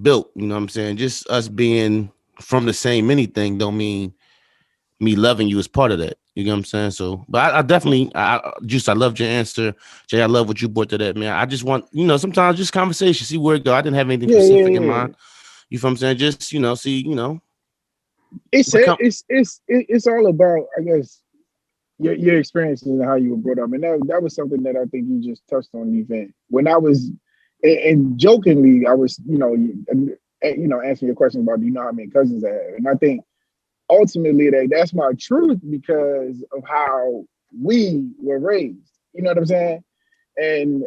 built. You know what I'm saying? Just us being from the same anything don't mean me loving you is part of that. You know what I'm saying? So, but I definitely, Juice, I loved your answer. Jay, I love what you brought to that, man. I just want, sometimes just conversation, see where it go. I didn't have anything specific in mind. You feel what I'm saying? Just, see, It's all about, I guess, your experiences and how you were brought up. And that was something that I think you just touched on, the event. When I was, and jokingly, I was, answering your question about, do you know how many cousins I have? And I think ultimately that's my truth because of how we were raised. You know what I'm saying? And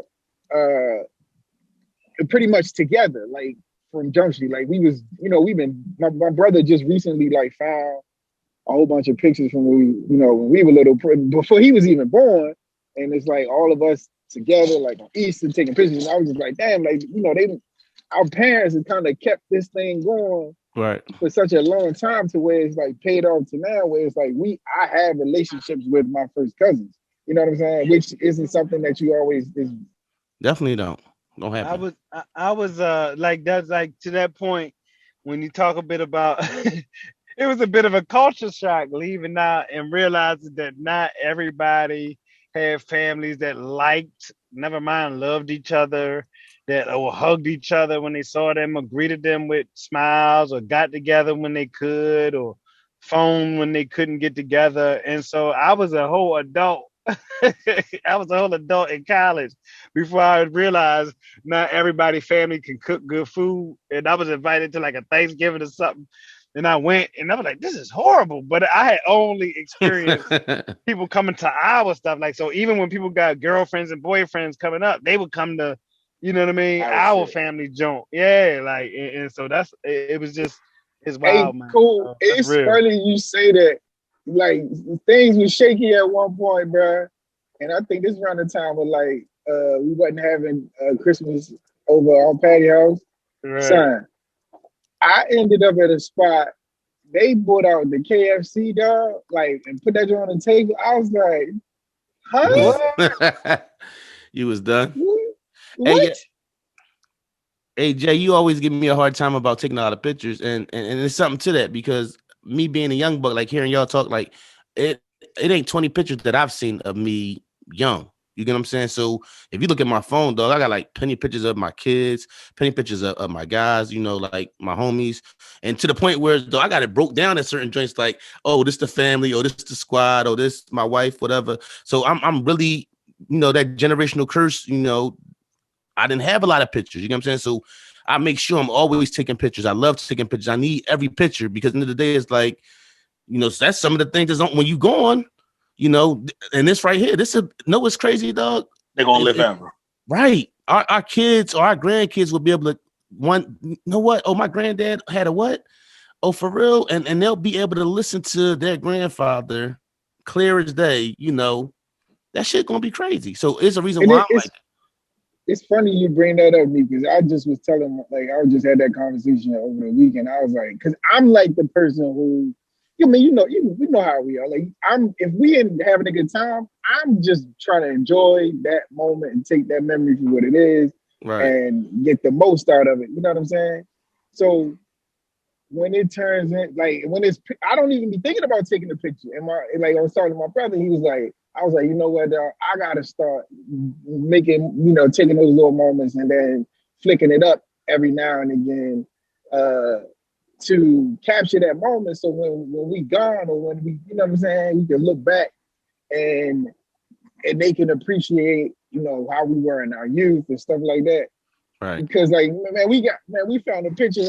pretty much together, like from Jump Street, like we was, my brother just recently like found a whole bunch of pictures from when we were little, before he was even born, and it's like all of us together, like on Easter, taking pictures. And I was just like, damn, like our parents have kind of kept this thing going right for such a long time to where it's like paid off to now, where it's like I have relationships with my first cousins. You know what I'm saying? Which isn't something that you always is. Definitely don't happen. I was like, that's like to that point when you talk a bit about it was a bit of a culture shock leaving out and realizing that not everybody had families that liked, never mind, loved each other, that or hugged each other when they saw them, or greeted them with smiles, or got together when they could, or phone when they couldn't get together. And so I was a whole adult. I was a whole adult in college before I realized not everybody family can cook good food. And I was invited to like a Thanksgiving or something. And I went and I was like, this is horrible. But I had only experienced people coming to our stuff. Like, so even when people got girlfriends and boyfriends coming up, they would come to, you know what I mean? Our family joint. Yeah. Like, and so it was just, it's wild, man. Cool. It's real. funny you say that. Like, things was shaky at one point, bro. And I think this around the time of like, we wasn't having Christmas over on Patty House. Right. Son, I ended up at a spot. They brought out the KFC dog, like, and put that on the table. I was like, huh? You was done. What? Hey, Jay, you always give me a hard time about taking a lot of pictures, and there's something to that, because me being a young buck, like hearing y'all talk, like it ain't 20 pictures that I've seen of me young. You get what I'm saying? So if you look at my phone, dog, I got like plenty of pictures of my kids, plenty of pictures of my guys, you know, like my homies. And to the point where, though, I got it broke down at certain joints, like, oh, this the family, or this the squad, or this my wife, whatever. So I'm really, you know, that generational curse, you know, I didn't have a lot of pictures. You know what I'm saying? So I make sure I'm always taking pictures. I love taking pictures. I need every picture, because at the end of the day, it's like, you know, that's some of the things that's on when you gone. You know, and this right here, it's crazy, dog. They're gonna live ever. Right. Our kids or our grandkids will be able to you know what? Oh, my granddad had a what? Oh, for real? And they'll be able to listen to their grandfather clear as day, you know. That shit gonna be crazy. So it's a reason why I'm like, it's funny you bring that up, me, because I just was telling, like, I just had that conversation over the weekend. I was like, because I'm like the person who, we know how we are. Like, if we ain't having a good time, I'm just trying to enjoy that moment and take that memory for what it is, right, and get the most out of it. You know what I'm saying? So when it turns in, like, I don't even be thinking about taking a picture. And I was talking to my brother, I was like, you know what, dog? I gotta start making, taking those little moments and then flicking it up every now and again, to capture that moment. So when we gone, or when we, you know what I'm saying, we can look back and they can appreciate, how we were in our youth and stuff like that. Right. Because, like, we found a picture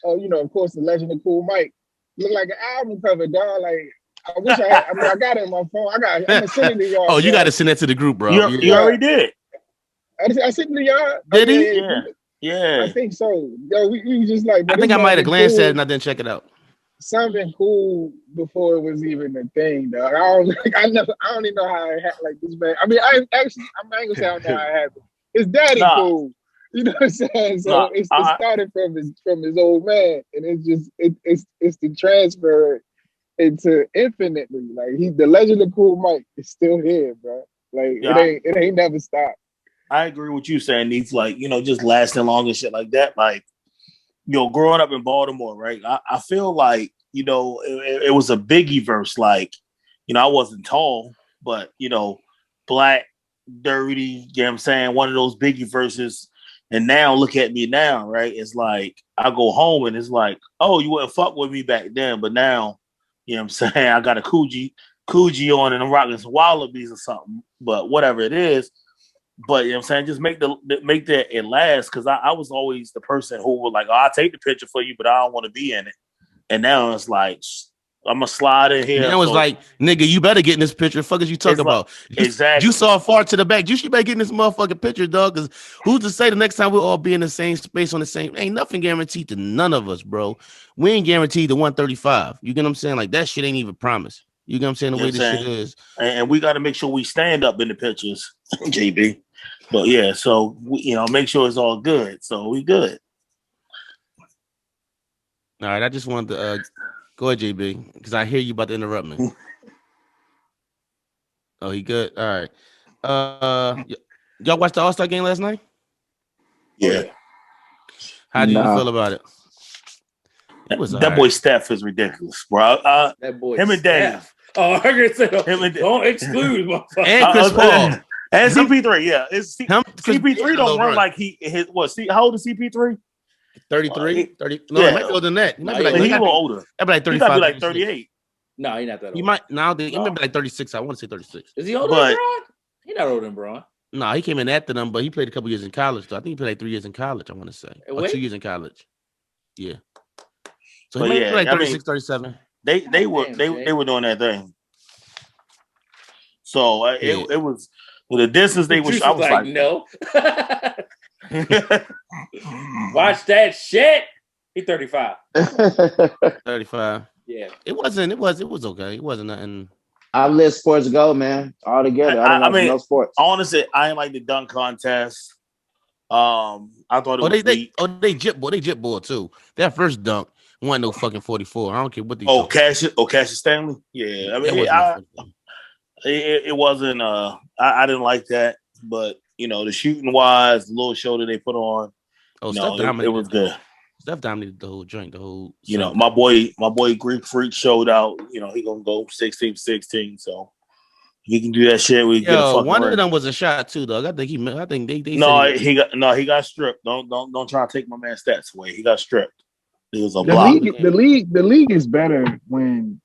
of, of course, the Legend of Cool Mike. Looked like an album cover, dog. Like, I wish I got it on my phone. I'm gonna send it to y'all. Oh, you got to send that to the group, bro. You already did. I sent it to y'all. Did he? Yeah. I think so. Yo, we just like. I think I might have glanced at it and I didn't check it out. Something cool before it was even a thing, dog. I don't even know how it happened like this, man. I mean, I ain't gonna say I don't know how it happened. His daddy cool. You know what I'm saying? So it started from his old man, and it's the transfer into infinitely. Like, the Legend of Cool Mike is still here, bro. Like, it ain't never stopped. I agree with you saying these, like, just lasting long and shit like that. Like, growing up in Baltimore, right? I feel like, it was a Biggie verse. Like, I wasn't tall, but, black, dirty, you know what I'm saying? One of those Biggie verses. And now look at me now, right? It's like, I go home and it's like, oh, you wouldn't fuck with me back then, but now, you know what I'm saying, I got a Coogee on and I'm rocking some Wallabies or something, but whatever it is. But, you know what I'm saying, just make that it last, because I was always the person who would like, oh, I'll take the picture for you, but I don't want to be in it. And now it's like, I'm going to slide in here. Now it's like, nigga, you better get in this picture. Fuck is you talking about? Exactly. You saw far to the back. You should better get in this motherfucking picture, dog, because who's to say the next time we'll all be in the same space on the same? Ain't nothing guaranteed to none of us, bro. We ain't guaranteed to 135. You get what I'm saying? Like, that shit ain't even promised. You get what I'm saying? The way this shit is. And we got to make sure we stand up in the pictures, JB. But yeah, so, make sure it's all good. So we good. All right, I just wanted to go ahead, JB, because I hear you about to interrupt me. Oh, he good? All right. Y'all watched the All-Star game last night? Yeah. How do you feel about it? That boy Steph is ridiculous, bro. That boy him and Dave. Steph. Oh, I can say don't exclude motherfucker. And Chris Paul. And CP3, yeah. CP3 don't run like how old is CP3? 33? 30. No, yeah. he might be older than that. He might be like, he's a little older. He might be like 35. He might be like 38. No, he's not that old. He might he might be like 36. I want to say 36. Is he older than Braun? He's not older than Braun. No, he came in after them, but he played a couple years in college. So I think he played like 3 years in college, I want to say. Or 2 years in college. Yeah. So he might be like 36, 37. They were doing that thing. So it was with the distance they was. I was like no. Watch that shit. He's 35. 35. Yeah. It was okay. It wasn't nothing. I've let sports go, man. All together. I mean, no sports. Honestly, I ain't like the dunk contest. I thought it was they jip ball too. That first dunk wasn't no fucking 44. I don't care what they Cassius Stanley. Yeah. I mean it wasn't I didn't like that, but the shooting wise, the little show that they put on, it was good. Steph dominated the whole joint, the whole. My boy Greek Freak showed out. He gonna go 16-16. So he can do that shit. We get a fucking one ring. of them was a shot too, dog. I think they. He got stripped. Don't try to take my man's stats away. He got stripped. It was a block. The league is better when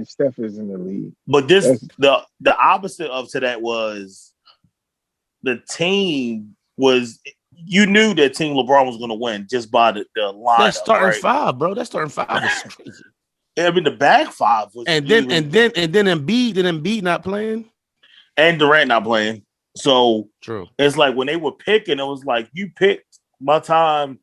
Steph is in the league. But the opposite to that was the team was. You knew that Team LeBron was going to win just by the lineup. That starting five, bro. That starting five was crazy. I mean, the back five was, and then Embiid not playing, and Durant not playing. So true. It's like when they were picking, it was like you picked. By the time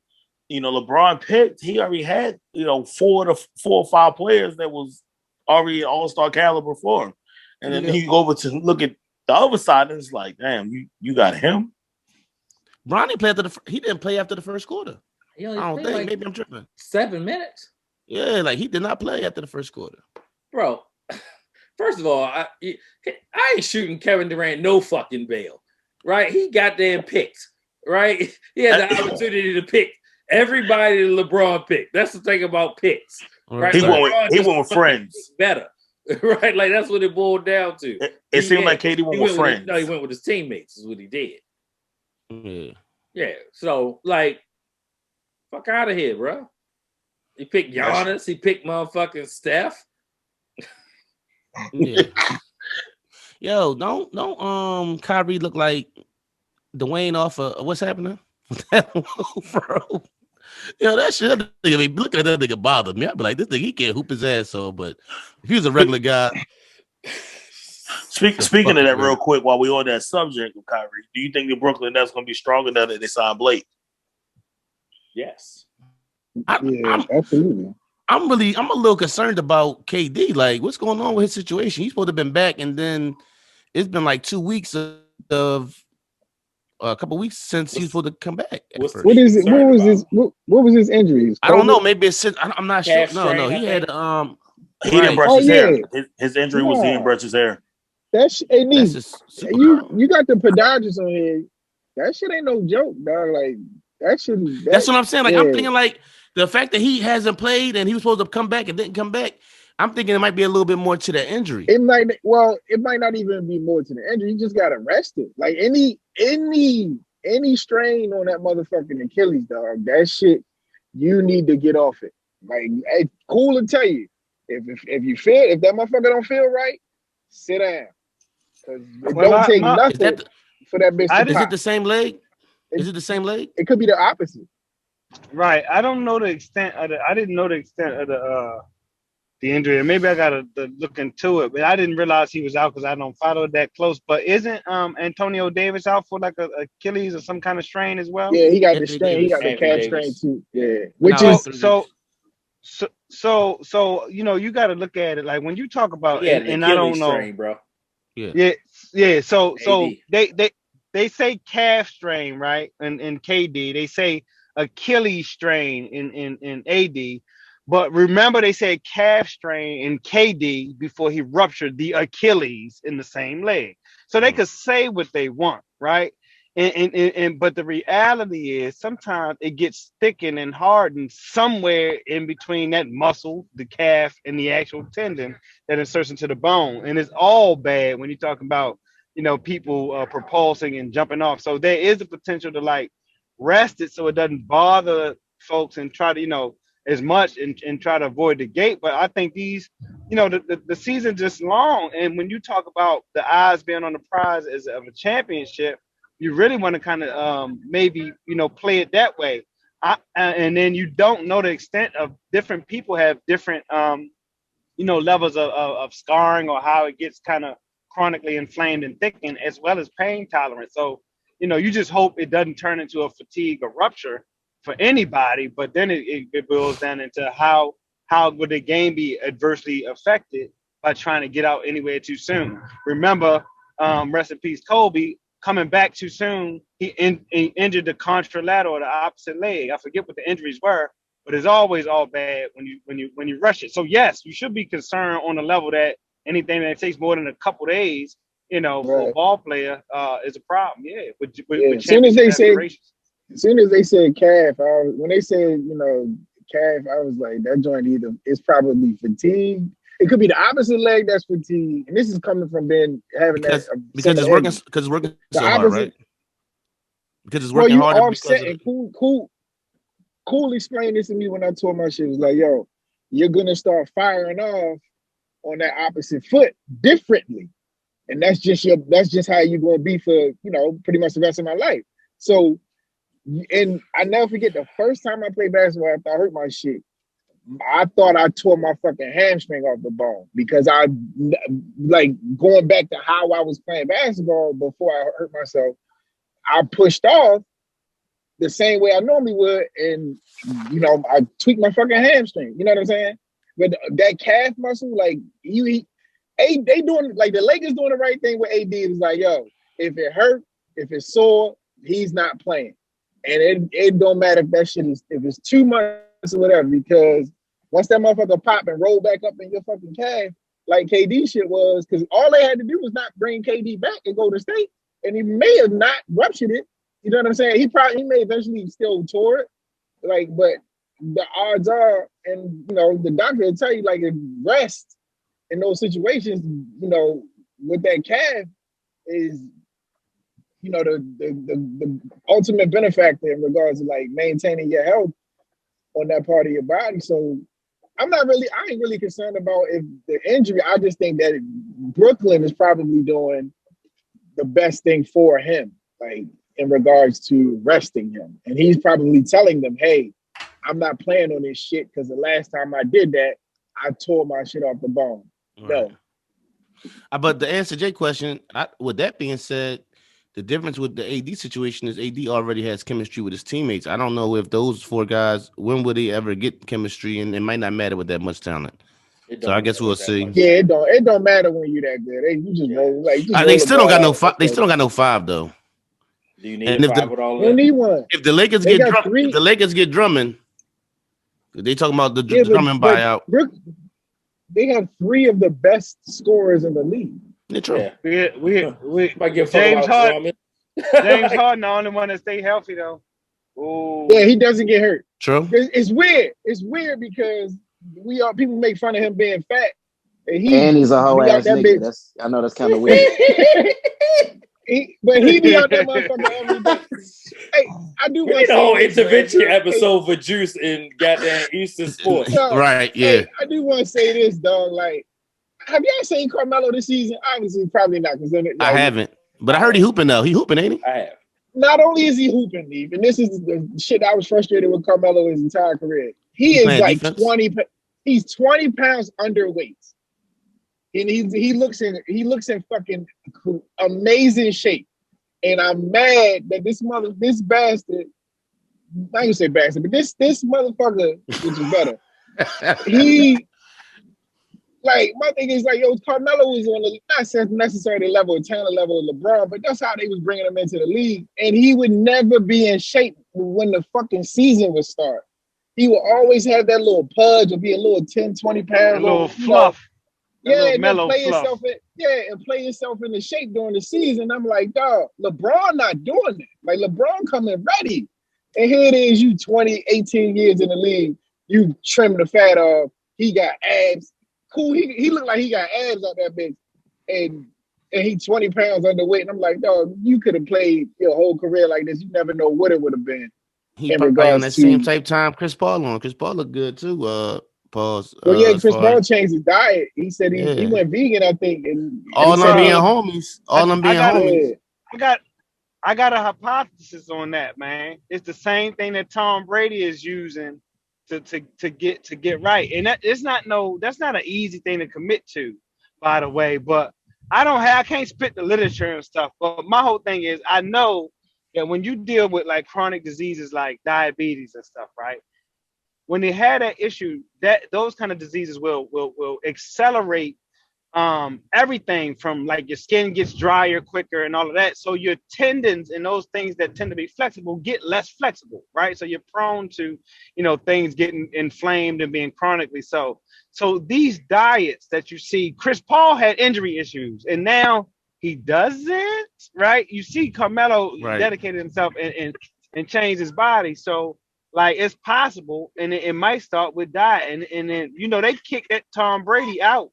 LeBron picked, he already had 4 or 5 players that was already All-Star caliber for him, and then you go over to look at the other side, and it's like, damn, you got him. Bron he didn't play after the first quarter. I don't think. Like maybe I'm tripping. 7 minutes. Yeah, like he did not play after the first quarter. Bro, first of all, I ain't shooting Kevin Durant no fucking bail. Right? He got there and picked. Right? He had the opportunity to pick everybody that LeBron picked. That's the thing about picks. Right? He went with friends. Better. Right? Like that's what it boiled down to. It seemed like KD went with friends. He went with his teammates, is what he did. Yeah. So like, fuck out of here, bro. He picked Giannis. He picked motherfucking Steph. Yeah. Yo, don't Kyrie look like Dwayne off of what's happening? Bro. That shit. I mean, look at that nigga bothered me. I'd be like, this nigga, he can't hoop his ass off. But if he was a regular guy. Speaking of that real quick, while we're on that subject of Kyrie, do you think the Brooklyn Nets going to be stronger now that they signed Blake? Yes. Absolutely. I'm a little concerned about KD. Like, what's going on with his situation? He's supposed to have been back, and then it's been like 2 weeks of a couple weeks since he's supposed to come back. What was his injuries? I don't know. Maybe it's I'm not sure. No. He had he didn't brush his hair. His injury was he didn't brush his hair. You got the podiatrist on here. That shit ain't no joke, dog. Like that shit. That's what I'm saying. Like I'm thinking, like the fact that he hasn't played and he was supposed to come back and didn't come back. I'm thinking it might be a little bit more to the injury. It might not even be more to the injury. He just got arrested. Like any strain on that motherfucking Achilles, dog. That shit, you need to get off it. Like, hey, cool to tell you. If that motherfucker don't feel right, sit down. Because it don't take nothing for that bitch to pop. Is it the same leg? Is it the same leg? It could be the opposite. Right. I don't know the extent of I didn't know the extent of the injury. Maybe I gotta look into it, but I didn't realize he was out because I don't follow that close. But isn't Antonio Davis out for like a Achilles or some kind of strain as well? Yeah, he got the strain. He got the calf strain too. Yeah, So you got to look at it like when you talk about and I don't know, strain, bro. Yeah. So they say calf strain, right? In KD, they say Achilles strain in AD. But remember, they said calf strain in KD before he ruptured the Achilles in the same leg. So they could say what they want, right? But the reality is sometimes it gets thickened and hardened somewhere in between that muscle, the calf, and the actual tendon that inserts into the bone. And it's all bad when you talk about, people propulsing and jumping off. So there is a potential to like rest it so it doesn't bother folks and try to, as much and try to avoid the gate. But I think these, the season's just long. And when you talk about the eyes being on the prize as of a championship, you really want to kind of maybe play it that way. And then you don't know the extent of different people have different levels of scarring or how it gets kind of chronically inflamed and thickened, as well as pain tolerance. So you just hope it doesn't turn into a fatigue or rupture for anybody. But then it boils down into how would the game be adversely affected by trying to get out anywhere too soon. Remember, rest in peace, Kobe. Coming back too soon, he injured the contralateral, the opposite leg. I forget what the injuries were, but it's always all bad when you rush it. So yes, you should be concerned on the level that anything that takes more than a couple days, for a ball player, is a problem. Yeah, with as soon as they said calf, when they said calf, I was like, that joint either it's probably fatigue. It could be the opposite leg that's fatigue, and this is coming from because it's working so hard, right? Because it's working hard. Offset Cool explained this to me when I tore my shit. It was like, yo, you're gonna start firing off on that opposite foot differently, and that's just how you're gonna be for pretty much the rest of my life. So, and I never forget the first time I played basketball after I hurt my shit. I thought I tore my fucking hamstring off the bone because I like going back to how I was playing basketball before I hurt myself. I pushed off the same way I normally would, and I tweaked my fucking hamstring. You know what I'm saying? But that calf muscle, like they doing like the Lakers doing the right thing with AD. It was like, yo, if it hurt, if it's sore, he's not playing, and it don't matter if that shit is if it's 2 months or whatever, because once that motherfucker pop and roll back up in your fucking calf, like KD shit was, because all they had to do was not bring KD back and go to state, and he may have not ruptured it. You know what I'm saying? He may eventually still tore it, like, but the odds are, and the doctor will tell you, like, if rest in those situations, with that calf is, the ultimate benefactor in regards to like maintaining your health on that part of your body. So I ain't really concerned about if the injury. I just think that Brooklyn is probably doing the best thing for him, like in regards to resting him. And he's probably telling them, hey, I'm not playing on this shit because the last time I did that, I tore my shit off the bone. Right. No. But to answer Jay's question, with that being said, the difference with the AD situation is AD already has chemistry with his teammates. I don't know if those 4 guys, when will they ever get chemistry, and it might not matter with that much talent. So I guess we'll see. Yeah, it don't matter when you're that good. You just roll like. They still don't got no 5. They still don't got no 5 though. Do you need 5 with all that? You need one. If the Lakers get Drummond, they talking about the Drummond buyout. They have 3 of the best scorers in the league. Yeah, true. Yeah. We might get James Harden. James Harden, the only one that stay healthy though. Ooh. Yeah, he doesn't get hurt. True. It's weird. It's weird because people make fun of him being fat, and he's a whole ass nigga. I know that's kind of weird. But he be out there motherfucker every day. Hey, I do want to say the whole intervention episode for Juice in goddamn Eastern Sports. Right, yeah. Hey, I do want to say this, dog. Like, have y'all seen Carmelo this season? Obviously, probably not. I haven't. But I heard he hooping though. He hooping, ain't he? I have. Not only is he hooping, and this is the shit I was frustrated with Carmelo his entire career. He is like defense. 20. He's 20 pounds underweight, and he looks in fucking amazing shape. And I'm mad that this bastard. I ain't gonna say bastard, but this motherfucker, which is better. He. Like, my thing is, like, yo, Carmelo was on the, not necessarily the level of talent level of LeBron, but that's how they was bringing him into the league. And he would never be in shape when the fucking season would start. He would always have that little pudge or be a little 10, 20 pounds. A little fluff. Yeah, and then play himself in. and play yourself into shape during the season. I'm like, dog, LeBron not doing that. Like, LeBron coming ready. And here it is, you 20, 18 years in the league, you trim the fat off. He got abs. Cool, he looked like he got abs out that bitch. And he 20 pounds underweight. And I'm like, dog, you could have played your whole career like this. You never know what it would have been. He probably on that same type time Chris Paul on. Chris Paul looked good too. Pause. Well, yeah, Chris Paul changed his diet. He said he went vegan, I think. And all them being homies. All them being homies. I got a hypothesis on that, man. It's the same thing that Tom Brady is using to get right. And that's not an easy thing to commit to, by the way. But I can't spit the literature and stuff. But my whole thing is I know that when you deal with like chronic diseases like diabetes and stuff, right? When they had that issue, that those kind of diseases will accelerate everything from like your skin gets drier quicker and all of that. So your tendons and those things that tend to be flexible get less flexible, right? So you're prone to, things getting inflamed and being chronically so. So these diets that you see, Chris Paul had injury issues and now he doesn't, right? You see Carmelo dedicated himself and changed his body. So like it's possible, and it might start with diet, and then they kicked Tom Brady out.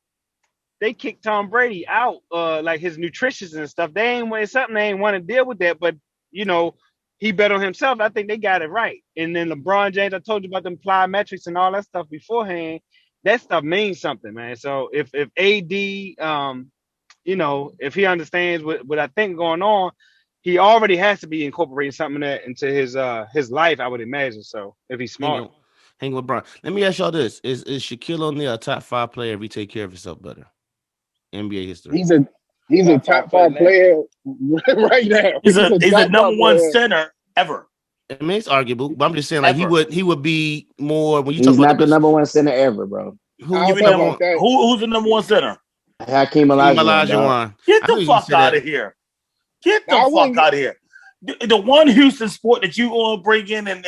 They kicked Tom Brady out, like his nutritionists and stuff. They ain't want to deal with that, but he bet on himself. I think they got it right. And then LeBron James, I told you about them plyometrics and all that stuff beforehand. That stuff means something, man. So if AD, if he understands what I think going on, he already has to be incorporating something into his life, I would imagine. So if he's smart. Hang with LeBron. Let me ask y'all this. Is Shaquille O'Neal a top 5 player if he take care of himself better? NBA history. He's a top 5 player right now. He's a number 1 center ever. I mean, it's arguable, but I'm just saying like he would be more when you talk about not the number 1 center ever, bro. Who's the number 1 center? Hakeem Olajuwon. Get the fuck out of here. Get the fuck out of here. The one Houston sport that you going to bring in and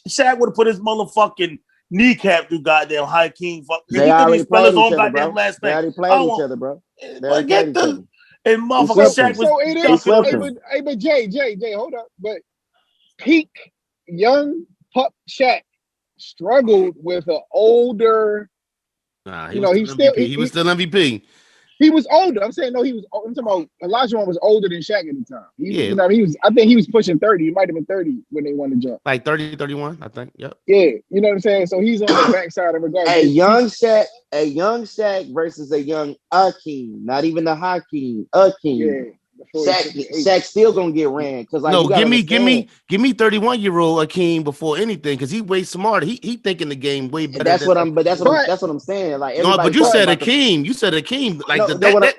Shaq would have put his motherfucking kneecap through goddamn Hakeem. They already played each other, bro. They already played each other, bro. But get the and motherfucking Shaq was. So it is. Hey, but Jay, hold up. But peak young pup Shaq struggled with an older. He was still MVP. He was older. I'm saying no. I'm talking about Olajuwon was older than Shaq at the time. I think he was pushing 30. He might have been 30 when they won the jump. Like 30, 31, I think. Yep. Yeah, you know what I'm saying. So he's on the backside of regard. A young Shaq versus a young Akeem. Not even the Hakeem. Akeem. Yeah. Shaq still gonna get ran because like give me 31-year-old Akeem before anything because he way smarter. He thinking the game way better. That's what I'm saying. Like no, but you said Akeem. You said Akeem. Like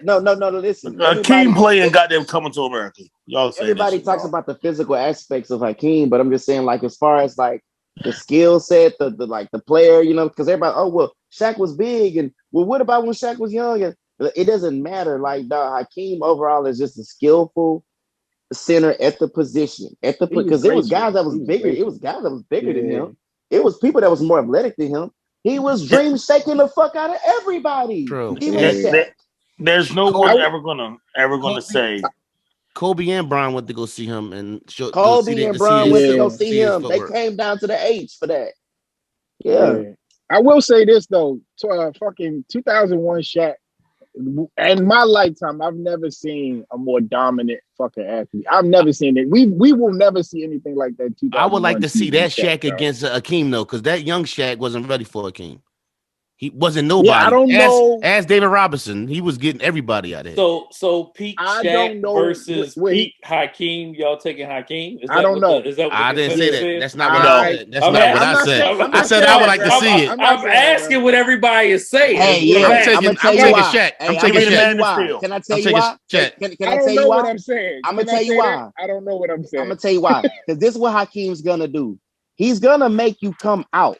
no. Listen, Akeem playing goddamn Coming to America. Y'all say everybody talks about the physical aspects of Hakeem, but I'm just saying like as far as like the skill set, the player, because everybody Shaq was big and what about when Shaq was young and it doesn't matter. Like Hakeem overall is just a skillful center at the position. Because there was guys that was bigger. It was guys that was bigger than him. It was people that was more athletic than him. He was dream shaking the fuck out of everybody. True. There's no one ever gonna say. Kobe and Bron went to go see him and Kobe and Bron went to go see him. They came down to the H for that. Yeah. I will say this though. Fucking 2001 Shaq. In my lifetime, I've never seen a more dominant fucking athlete. I've never seen it. We will never see anything like that. I would like to see that Shaq against Akeem though, because that young Shaq wasn't ready for Akeem. He wasn't nobody. Yeah, I don't know. As David Robinson, he was getting everybody out of it. So peak Shaq versus peak Hakeem. Y'all taking Hakeem? I don't know. I didn't say that. That's not what I said. That's not what I said. I said I would like to see it. I'm asking what everybody is saying. Hey, I'm taking Shaq. I'm taking Shaq. Can I tell you why? Can I tell you why? I'm saying. I'm gonna tell you why. I don't know what I'm saying. I'm gonna tell you why. Because this is what Hakeem's gonna do. He's gonna make you come out.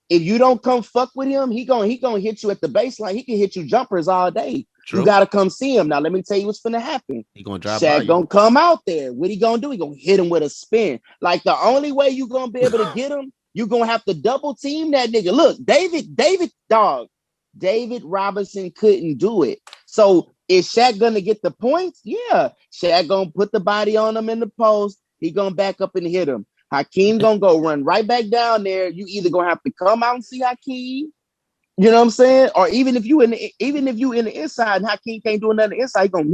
If you don't come fuck with him, he gonna hit you at the baseline. He can hit you jumpers all day. True. You gotta come see him. Now let me tell you what's gonna happen. He gonna drive Shaq gonna come out there. What he gonna do? He gonna hit him with a spin. Like the only way you gonna be able to get him, you gonna have to double team that nigga. Look, David, dog. David Robinson couldn't do it. So is Shaq gonna get the points? Yeah. Shaq gonna put the body on him in the post. He gonna back up and hit him. Hakeem gonna go run right back down there. You either gonna have to come out and see Hakeem. You know what I'm saying? Or even if you in the inside and Hakeem can't do another inside, he gonna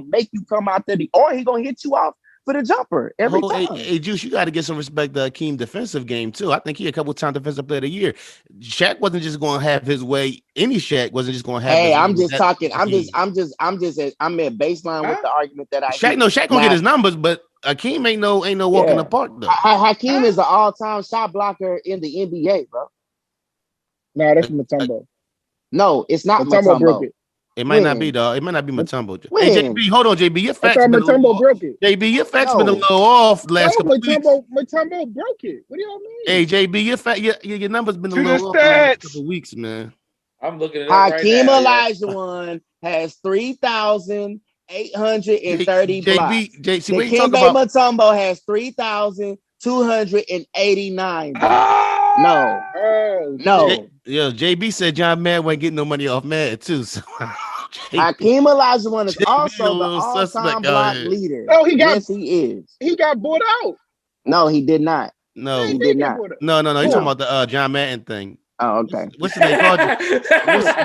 make you come out there, or he gonna hit you off for the jumper every time. Hey, Juice, you got to get some respect to Hakeem defensive game too. I think he a couple times defensive player of the year. Shaq wasn't just going to have his way. Any Shaq wasn't just going to have. Hey, his I'm way just talking. I'm Hakeem. at baseline with the argument that I. Shaq gonna get his numbers, but Hakeem ain't no walk in the park though. Hakeem is an all-time shot blocker in the NBA, bro. No, that's Mutombo. No, it's not Mutombo. Broke it. It might not be, dog. It might not be Mutombo. When? Hey, JB, hold on, JB. Your facts been a little broke it. JB, your facts been a little off last couple weeks. Mutombo broke it. What do y'all mean? Hey, JB, your numbers been a little off last couple weeks, man. I'm looking at it right Hakeem now. Olajuwon has 3,830 blocks. Dikembe Mutombo has 3,289 blocks. No. Yeah, JB said John Madden wasn't getting no money off Madden too. So Hakeem Olajuwon is also the all-time block leader. Oh, yes, he is. He got bought out. No, he did not. No, he did not. No. You're talking about the John Madden thing. Oh, okay. What's the name called you?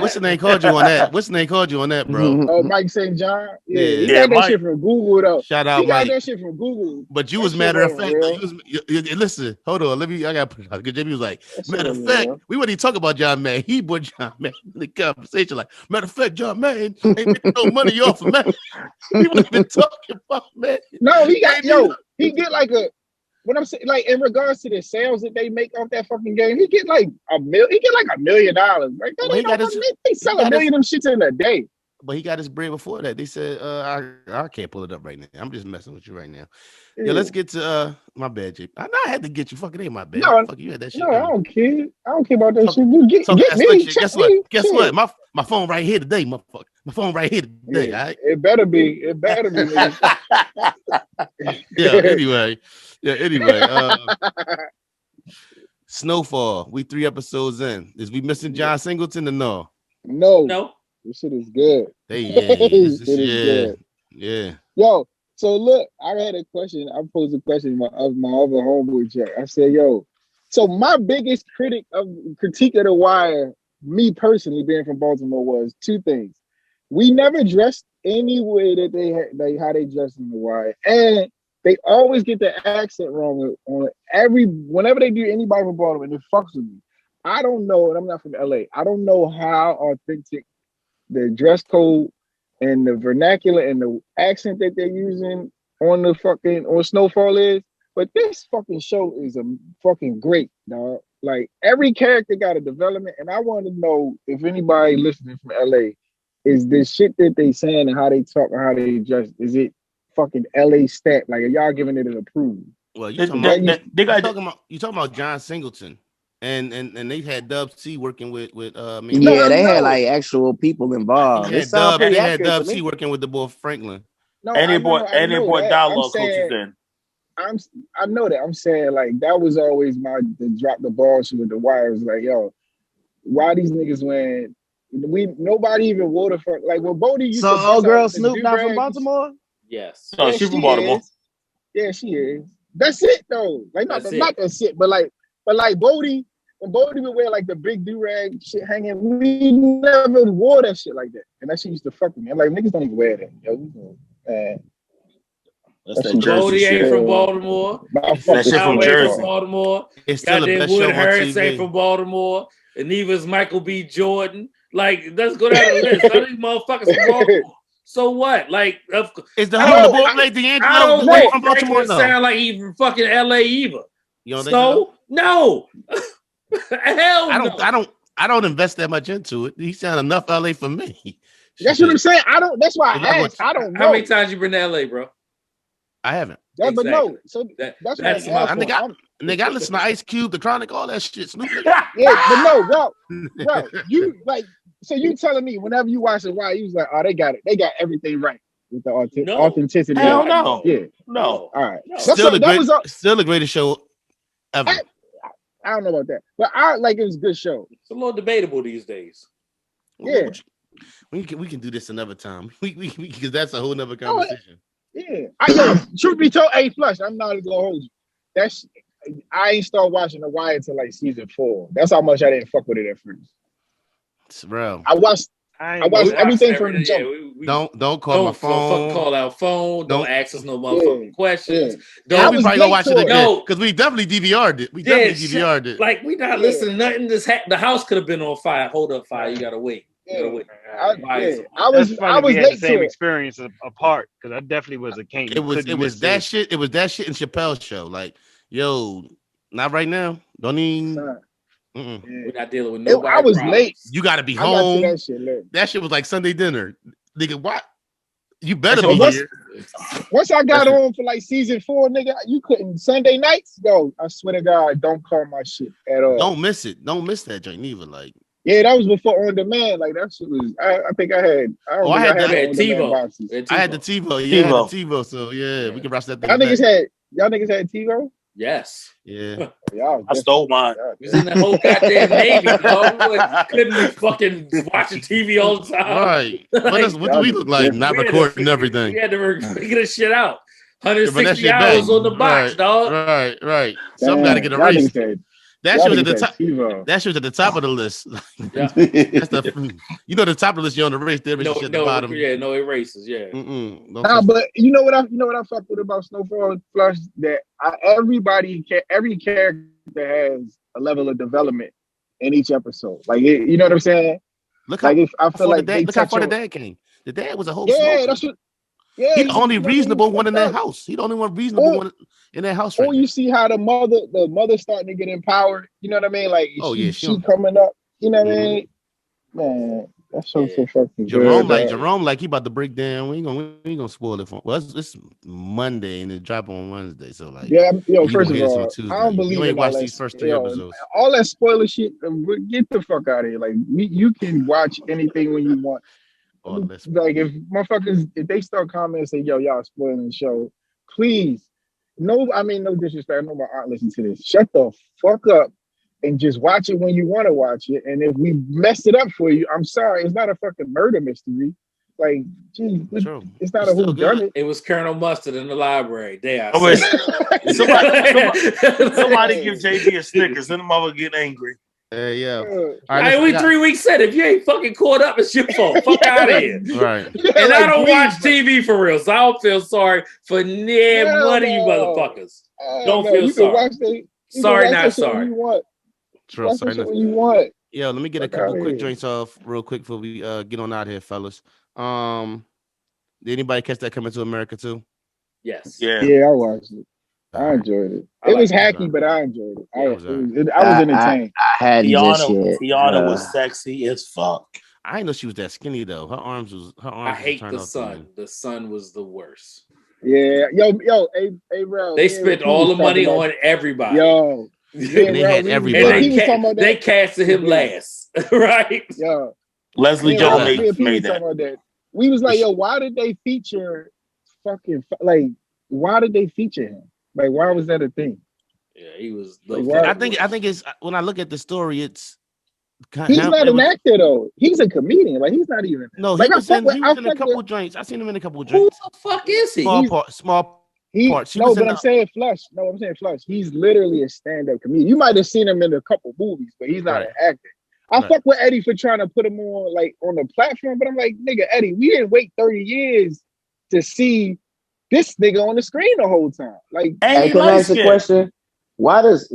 What's the name called you on that? What's the name called you on that, bro? Oh, Mike St. John. Yeah, he got that shit from Google though. Shout out, Mike. He got that shit from Google. But you was matter of fact. Listen, hold on. I got to put it out. JB was like, matter of fact, we wouldn't even talk about John Madden. He put John Madden in the conversation. Like, matter of fact, John Madden ain't making no money off of Madden. We wouldn't even talking about Madden. No, he get like a. What I'm saying, like in regards to the sales that they make off that fucking game, he get like $1 million. He get like $1 million, right? They sell $1 million of them shits in a day. But he got his bread before that. They said, I can't pull it up right now. I'm just messing with you right now. Yeah, let's get to my bad, JP. I had to get you. Fucking ain't my bad. No, fuck you had that shit. No, I don't care. I don't care about that shit. You get me. Guess what? My phone right here today, motherfucker. My phone right here today. Yeah, all right? It better be. Yeah, anyway. Snowfall. We 3 episodes in. Is we missing John Singleton or no? No. This shit is good. This shit is good. Yeah. Yo, so look, I had a question. I posed a question of my other homeboy Jack. I said, yo, so my biggest critique of The Wire, me personally being from Baltimore, was 2 things. We never dressed any way that they had, like how they dressed in The Wire. And they always get the accent wrong whenever they do anybody from Baltimore, and it fucks with me. I don't know, and I'm not from LA. I don't know how authentic the dress code and the vernacular and the accent that they're using on Snowfall is, but this fucking show is a fucking great, dog. Like every character got a development, and I want to know if anybody listening from LA is this shit that they saying and how they talk and how they dress. Is it fucking LA stat? Like, are y'all giving it an approval? Well, you talking about John Singleton, and they've had Dub C working with they had like actual people involved. They had Dub C working with the boy Franklin. No, and they brought dialogue coaches in. I know that. I'm saying like that was always the drop the ball shit with The Wire. Was like, yo, why these niggas wearing? Nobody even wore the fuck like when Bodie used to. So old girl Snoop not from Baltimore? Yes. No, she's from Baltimore. Yeah, she is. That's it though. Like not that's it, but like Bodie, when Bodie would wear like the big do-rag shit hanging, we never wore that shit like that. And that shit used to fuck with me. I'm like, niggas don't even wear that. Yo, that's that Bodie ain't from Baltimore. That shit from Jersey. From Baltimore. It's still the best Wood show on Harris TV. ain't from Baltimore. And neither's Michael B. Jordan. Like, let's go down the list. All these motherfuckers from Baltimore. So what? Like, is the boy like D'Angelo from Baltimore? Sound like he from fucking LA either. You don't think so? No. Hell no. I don't invest that much into it. He sound enough LA for me. That's what I'm saying. That's why I asked. I don't know. How many times you been to LA, bro? I haven't. Yeah, but no. So that's my nigga, I listen to Ice Cube, The Chronic, all that shit. Snoop. Yeah, but no, bro. You like. So you telling me whenever you watch The Wire, you was like, oh, they got it. They got everything right with the authenticity. Hell no. Yeah. No. All right. No. Still the greatest show ever. I don't know about that, but I like it was a good show. It's a little debatable these days. Yeah. We can do this another time. We because that's a whole nother conversation. Yeah. Truth be told, Flush, I'm not gonna hold you. I ain't start watching The Wire until like season 4. That's how much I didn't fuck with it at first. It's real. I watched everything from the jump. Don't call my phone. Fucking call our phone. Don't ask us no motherfucking questions. Yeah. Don't. We probably gonna watch it again because we definitely DVR'd it. DVR'd it. Like we not listening to nothing. The house could have been on fire. Hold up, fire. You gotta wait. I was late the same experience apart because I definitely was a king. It was that shit. It was that shit in Chappelle's show. Like, yo, not right now. Don't even. We're not dealing with nobody. I was late. You got to be home. That shit was like Sunday dinner. Nigga, what? You better be here. Once I got on for like season 4, nigga, you couldn't Sunday nights. Yo, I swear to God, don't call my shit at all. Don't miss it. Don't miss that joint either. Like, yeah, that was before On Demand. Like that shit was. I think I had. I had TiVo. I had the TiVo. Yeah, I had the TiVo. So yeah, we can watch that. Y'all niggas had TiVo. Yes. Yeah. I stole mine. We was in the whole goddamn Navy, dog. Couldn't be fucking watching TV all the time. Right. What do we look like? Not recording everything. We had to figure this shit out. 160 hours on the box, dog. Right. Something got to get erased. That shit was at the top. That shit was at the top of the list. That's the top of the list. You're on the race. There, no, at the bottom. Yeah, no erases. Yeah. But you know what I fuck with about Snowfall Flush that every character has a level of development in each episode. Like you know what I'm saying? Look how far the dad came. The dad was a whole. Yeah, that's what. Yeah, he's the only reasonable one in that house. He's the only one reasonable one in that house. Or you see how the mother starting to get empowered. You know what I mean? Like she coming up. You know what I mean? Man, that's so fucking Jerome, good. Jerome, like he about to break down. We ain't gonna spoil it for. Well, it's Monday and it drop on Wednesday. So like, first of all, I don't believe you ain't watched these first 3 episodes. All that spoiler shit. Get the fuck out of here. Like you can watch anything when you want. Like if motherfuckers, if they start commenting and say, yo, y'all spoiling the show, please, no disrespect. I know my aunt listens to this. Shut the fuck up and just watch it when you want to watch it. And if we messed it up for you, I'm sorry. It's not a fucking murder mystery. Like, geez, it's not a who done it. It was Colonel Mustard in the library. There. Somebody give JB a Snickers, then the mother get angry. Yeah. Right, we 3 weeks in. If you ain't fucking caught up, it's your fault. Fuck out of here. Right. And I don't watch TV for real, so I don't feel sorry for one of you motherfuckers. Don't feel sorry. Sorry, not sorry. True. Sorry, when you want. Yo, let me get a couple quick joints off real quick before we get on out here, fellas. Did anybody catch that Coming to America too? Yes. Yeah, I watched it. I enjoyed it. It was hacky, but I enjoyed it. I was entertained. I had Tiana was sexy as fuck. I didn't know she was that skinny though. Her arms I hate the sun. The sun was the worst. Yeah, hey, bro. They spent all the money on everybody. Yo, they had everybody. And they casted him last, right? Yeah, Leslie Jones made that. We was like, yo, why did they feature why did they feature him? Like, why was that a thing? Yeah, he was. I think it's when I look at the story, it's he's not an actor though. He's a comedian. Like he's not even. No, he was in a couple joints. I seen him in a couple joints. Who the fuck is he? Small part. I'm saying Flush. No, I'm saying Flush. He's literally a stand-up comedian. You might have seen him in a couple movies, but he's not an actor. I fuck with Eddie for trying to put him on the platform, but I'm like, nigga, Eddie, we didn't wait 30 years to see this nigga on the screen the whole time. Like, hey, can I ask a question? Why does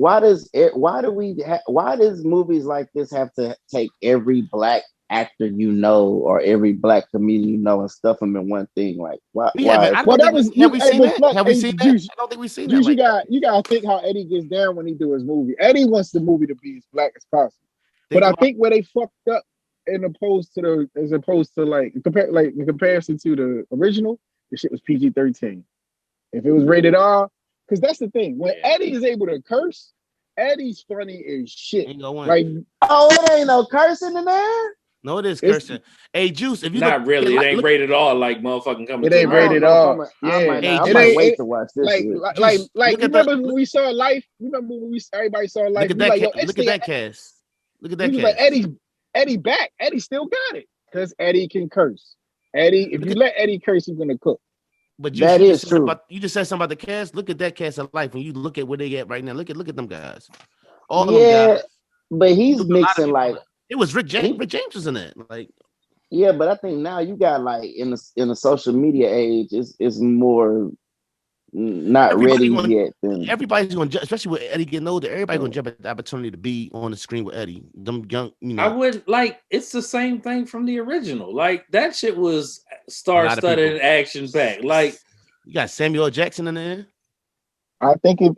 movies like this have to take every black actor or every black comedian and stuff them in one thing? Like, why? Have we seen that? I don't think we've seen that. You gotta think how Eddie gets down when he do his movie. Eddie wants the movie to be as black as possible. But I think where they fucked up in comparison to the original, the shit was PG-13. If it was rated R, because that's the thing. When Eddie is able to curse, Eddie's funny as shit. Like, it ain't no cursing in there. No, it is cursing. Hey, Juice, if you not really, it ain't rated R like motherfucking Coming. It ain't rated R. I might wait to watch this. Like remember when we saw Life? Remember when everybody saw Life? Look at that cast. Look at that cast. Like Eddie back. Eddie still got it because Eddie can curse. Eddie, if you let Eddie curse, he's gonna cook. But That you is just true. you just said something about the cast. Look at that cast of life. When you look at where they at right now, look at them guys. All of them Yeah, guys. but he's There's a lot of mixing people like in it. It was Rick James. Rick James was in it. Like, yeah, but I think now you got like in the social media age, it's more not ready yet. Everybody's going to, especially with Eddie getting older. Everybody's going to jump at the opportunity to be on the screen with Eddie. Them young, I would like. It's the same thing from the original. Like that shit was star-studded and action-packed. Like you got Samuel Jackson in there. I think if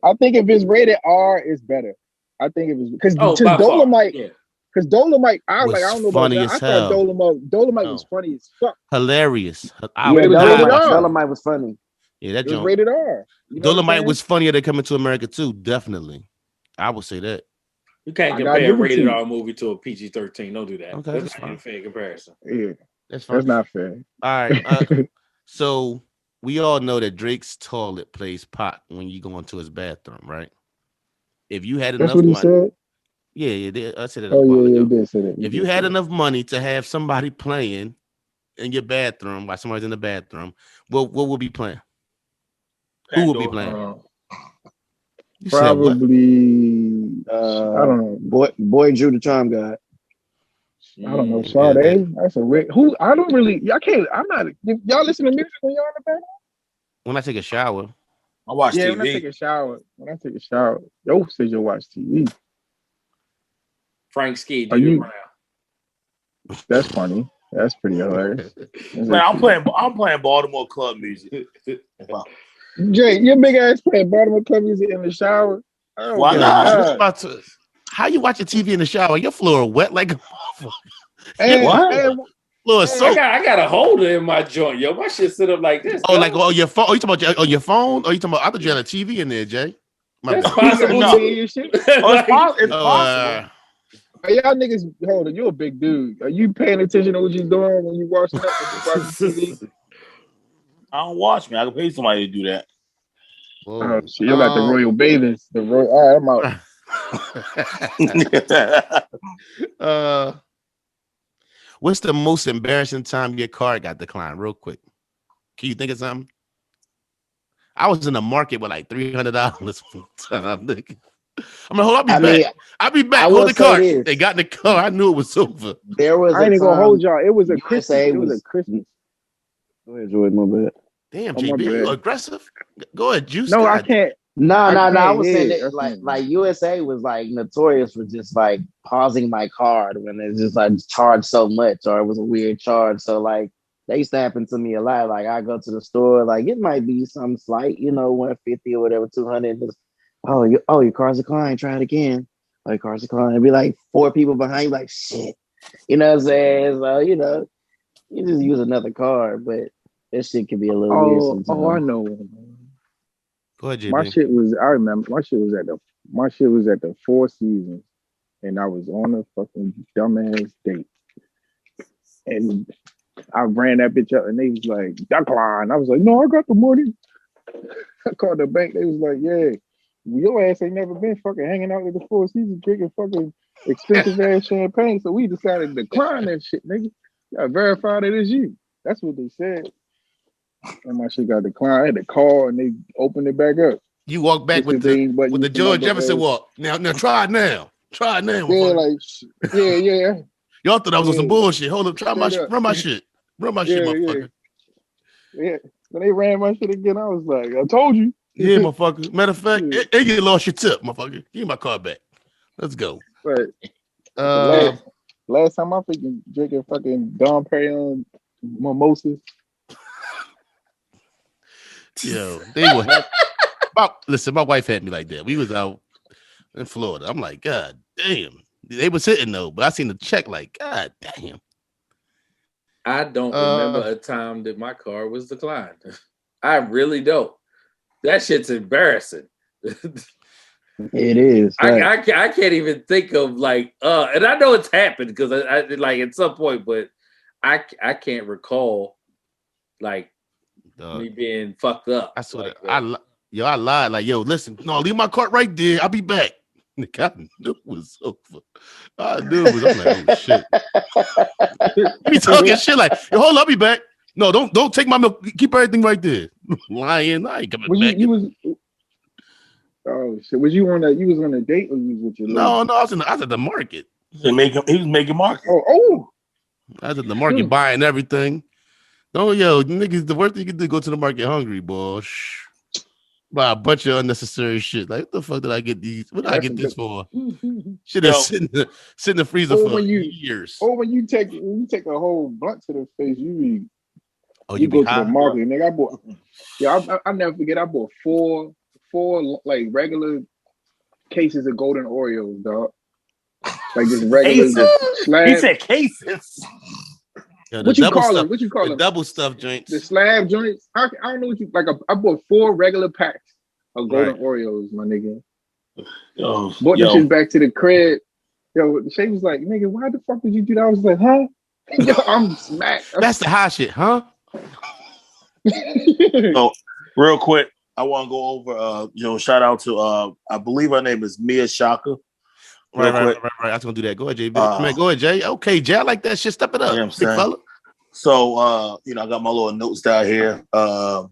it's rated R, it's better. I think it was because Dolomite. Yeah. Because Dolomite, I don't know about funny that. as I hell. thought Dolomite was funny as fuck. Hilarious. Dolomite was funny. Yeah, that was rated R. Dolomite was funnier than Coming to America too. Definitely, I would say that. You can't compare a rated R movie to a PG-13. Don't do that. Okay, that's not a fair comparison. Yeah, that's fine. That's not fair. All right. So we all know that Drake's toilet plays Pac when you go into his bathroom, right? If you had enough money, said? Yeah, I said it. You did say that. If you had enough money to have somebody playing in your bathroom while somebody's in the bathroom, what would be playing? Who would be playing? Probably, I don't know. Boy Drew the Charm God. I don't know. Sade. That's a weird. Who? I don't really. Y'all can't. I'm not. Y'all listen to music when y'all in the bathroom? When I take a shower. I watch TV. When I take a shower. Yo says you watch TV. Frank Ski, do Brown. That's funny. That's pretty hilarious. Man, I'm playing Baltimore club music. Wow. Jay, your big ass playing Baltimore club music in the shower. Why not? How you watching TV in the shower? Your floor wet like a motherfucker. Floor soap. I got a holder in my joint, yo. My shit sit up like this. Oh, like on your phone? Are you talking about on your phone? Or you talking about? I thought you had a TV in there, Jay. That's possible. It's possible. Y'all niggas, hold on, you a big dude. Are you paying attention to what you're doing when you watching TV? I don't watch me. I can pay somebody to do that. Oh shit, you're like the Royal Bathers. All right, I'm out. What's the most embarrassing time your card got declined? Real quick. Can you think of something? I was in the market with like $300 one time. I'm like, I'll be back. Hold the card. They got in the car. I knew it was over. I ain't gonna hold y'all. It was a Christmas. It was a Christmas. Go ahead, Jordan. My bad. Damn, JB, you aggressive? Go ahead, Juice. No, I can't. No. I was saying that like USA was like notorious for just like pausing my card when it's just like charged so much or it was a weird charge. So like that used to happen to me a lot. Like I go to the store, like it might be some slight, 150 or whatever, 200. Just, your car's declined. Try it again. Oh, your car's declined. It'd be like 4 people behind you, like shit. You know what I'm saying? So you just use another card, but that shit can be a little weird sometimes. Oh, I know. Go ahead, JB. My shit was at the Four Seasons, and I was on a fucking dumbass date, and I ran that bitch up, and they was like, decline. I was like, no, I got the money. I called the bank. They was like, yeah, your ass ain't never been fucking hanging out at the Four Seasons drinking fucking expensive ass champagne, so we decided to decline that shit, nigga. You gotta verify that it's you. That's what they said. And my shit got declined. I had to call and they opened it back up. You walk back with the George Jefferson walk. Now try it now. Try it now. Yeah. Y'all thought I was on some bullshit. Hold up, run my shit. Run my shit, motherfucker. Yeah. When they ran my shit again, I was like, I told you. Yeah, motherfucker. Matter of fact, you lost your tip, motherfucker. Give me my car back. Let's go. Right. Last time I freaking drinking fucking Dom Perignon mimosas. Yo, they were. Listen, my wife had me like that. We was out in Florida. I'm like, God damn. They was hitting though, but I seen the check like, God damn. I don't remember a time that my car was declined. I really don't. That shit's embarrassing. It is. Right. I can't even think of like and I know it's happened because I like at some point, but I can't recall like me being fucked up. I swear like I lied. Like, yo, listen, no, leave my cart right there. I'll be back. Nigga, I knew it was over. I knew it was. I'm like, oh shit. He be talking shit like, yo, hold up, I'll be back. No, don't take my milk. Keep everything right there. Lying, I ain't coming back. Oh shit! Was you on a? You was on a date or you was with your? No, I was at the market. He was making market. Oh. I was at the market buying everything. Oh, yo, niggas, the worst thing you can do is go to the market hungry, boy. Buy a bunch of unnecessary shit. Like, what the fuck did I get these? What did I get this for? Shit is sit in the freezer for years. Or when you take a whole blunt to the face, you go to the market, nigga. I bought. Yeah, I never forget. I bought four like regular cases of golden Oreos, dog. Like just regular slab. He said cases. Yeah, what you call them? What you call them? Double stuff joints. The slab joints. I don't know what you like. I bought 4 regular packs of golden Oreos, my nigga. Bought the shit back to the crib. Yo, Shay was like, nigga, why the fuck did you do that? I was like, huh? Yo, I'm smacked. That's the hot shit, huh? So, real quick, I want to go over, shout out to, I believe her name is Mia Shaka. Right. I was gonna do that. Go ahead, JB. Go ahead, Jay. Okay, Jay, I like that shit. Step it up, big fella. So, I got my little notes down here. So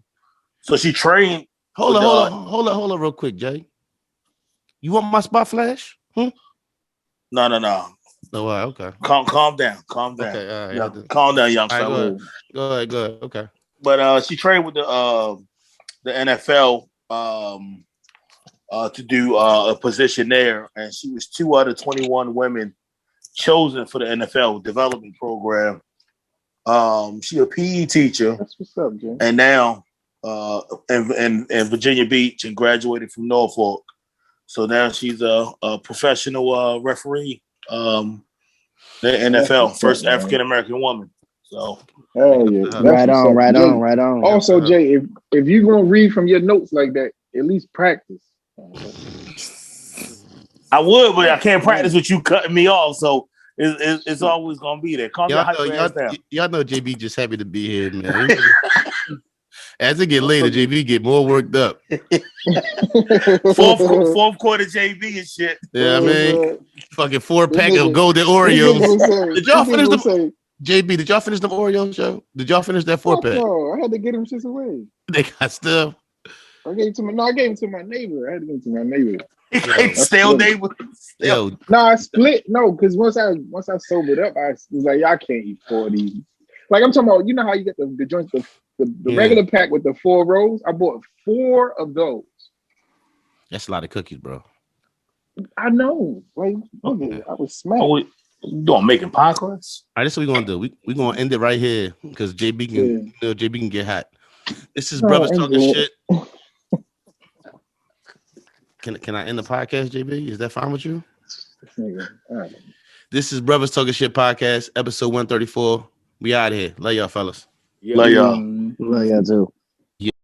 she trained. Hold on, real quick, Jay. You want my spot flash? No. Oh, okay. Calm down. Okay, all right. Calm down, young fella. Go ahead. Okay. But she trained with the NFL to do a position there, and she was 2 out of 21 women chosen for the NFL development program. She a PE teacher. That's what's up, Jay. And now in Virginia Beach and graduated from Norfolk. So now she's a professional referee. The NFL, first African American woman. So hell yeah. Right on. Also, Jay, if you're gonna read from your notes like that, at least practice. I would, but I can't practice with you cutting me off. So it's always gonna be there. Calm down. Y'all know JB just happy to be here, man. As it get later, JB get more worked up. Fourth quarter JB and shit. Yeah, I mean, fucking 4-pack of golden Oreos. Did y'all finish them? JB, did y'all finish them Oreos, Joe? Did y'all finish that 4-pack? No, I had to get them shit away. They got stuff. I gave it to my neighbor. I had to give it to my neighbor. Stale neighbor. Yo. No, I split. No, because once I sobered up, I was like, I can't eat 4 of these. Like I'm talking about, you know how you get the joints, the regular pack with the 4 rolls? I bought 4 of those. That's a lot of cookies, bro. I know. Like, I was smacked. You doing making podcasts? All right, this is what we're gonna do. We're gonna end it right here because JB can get hot. This is Brothers Talking Shit. Can I end the podcast, JB? Is that fine with you? Right. This is Brothers Talking Shit podcast, episode 134. We out of here. Love y'all, fellas. Love y'all. Love y'all too.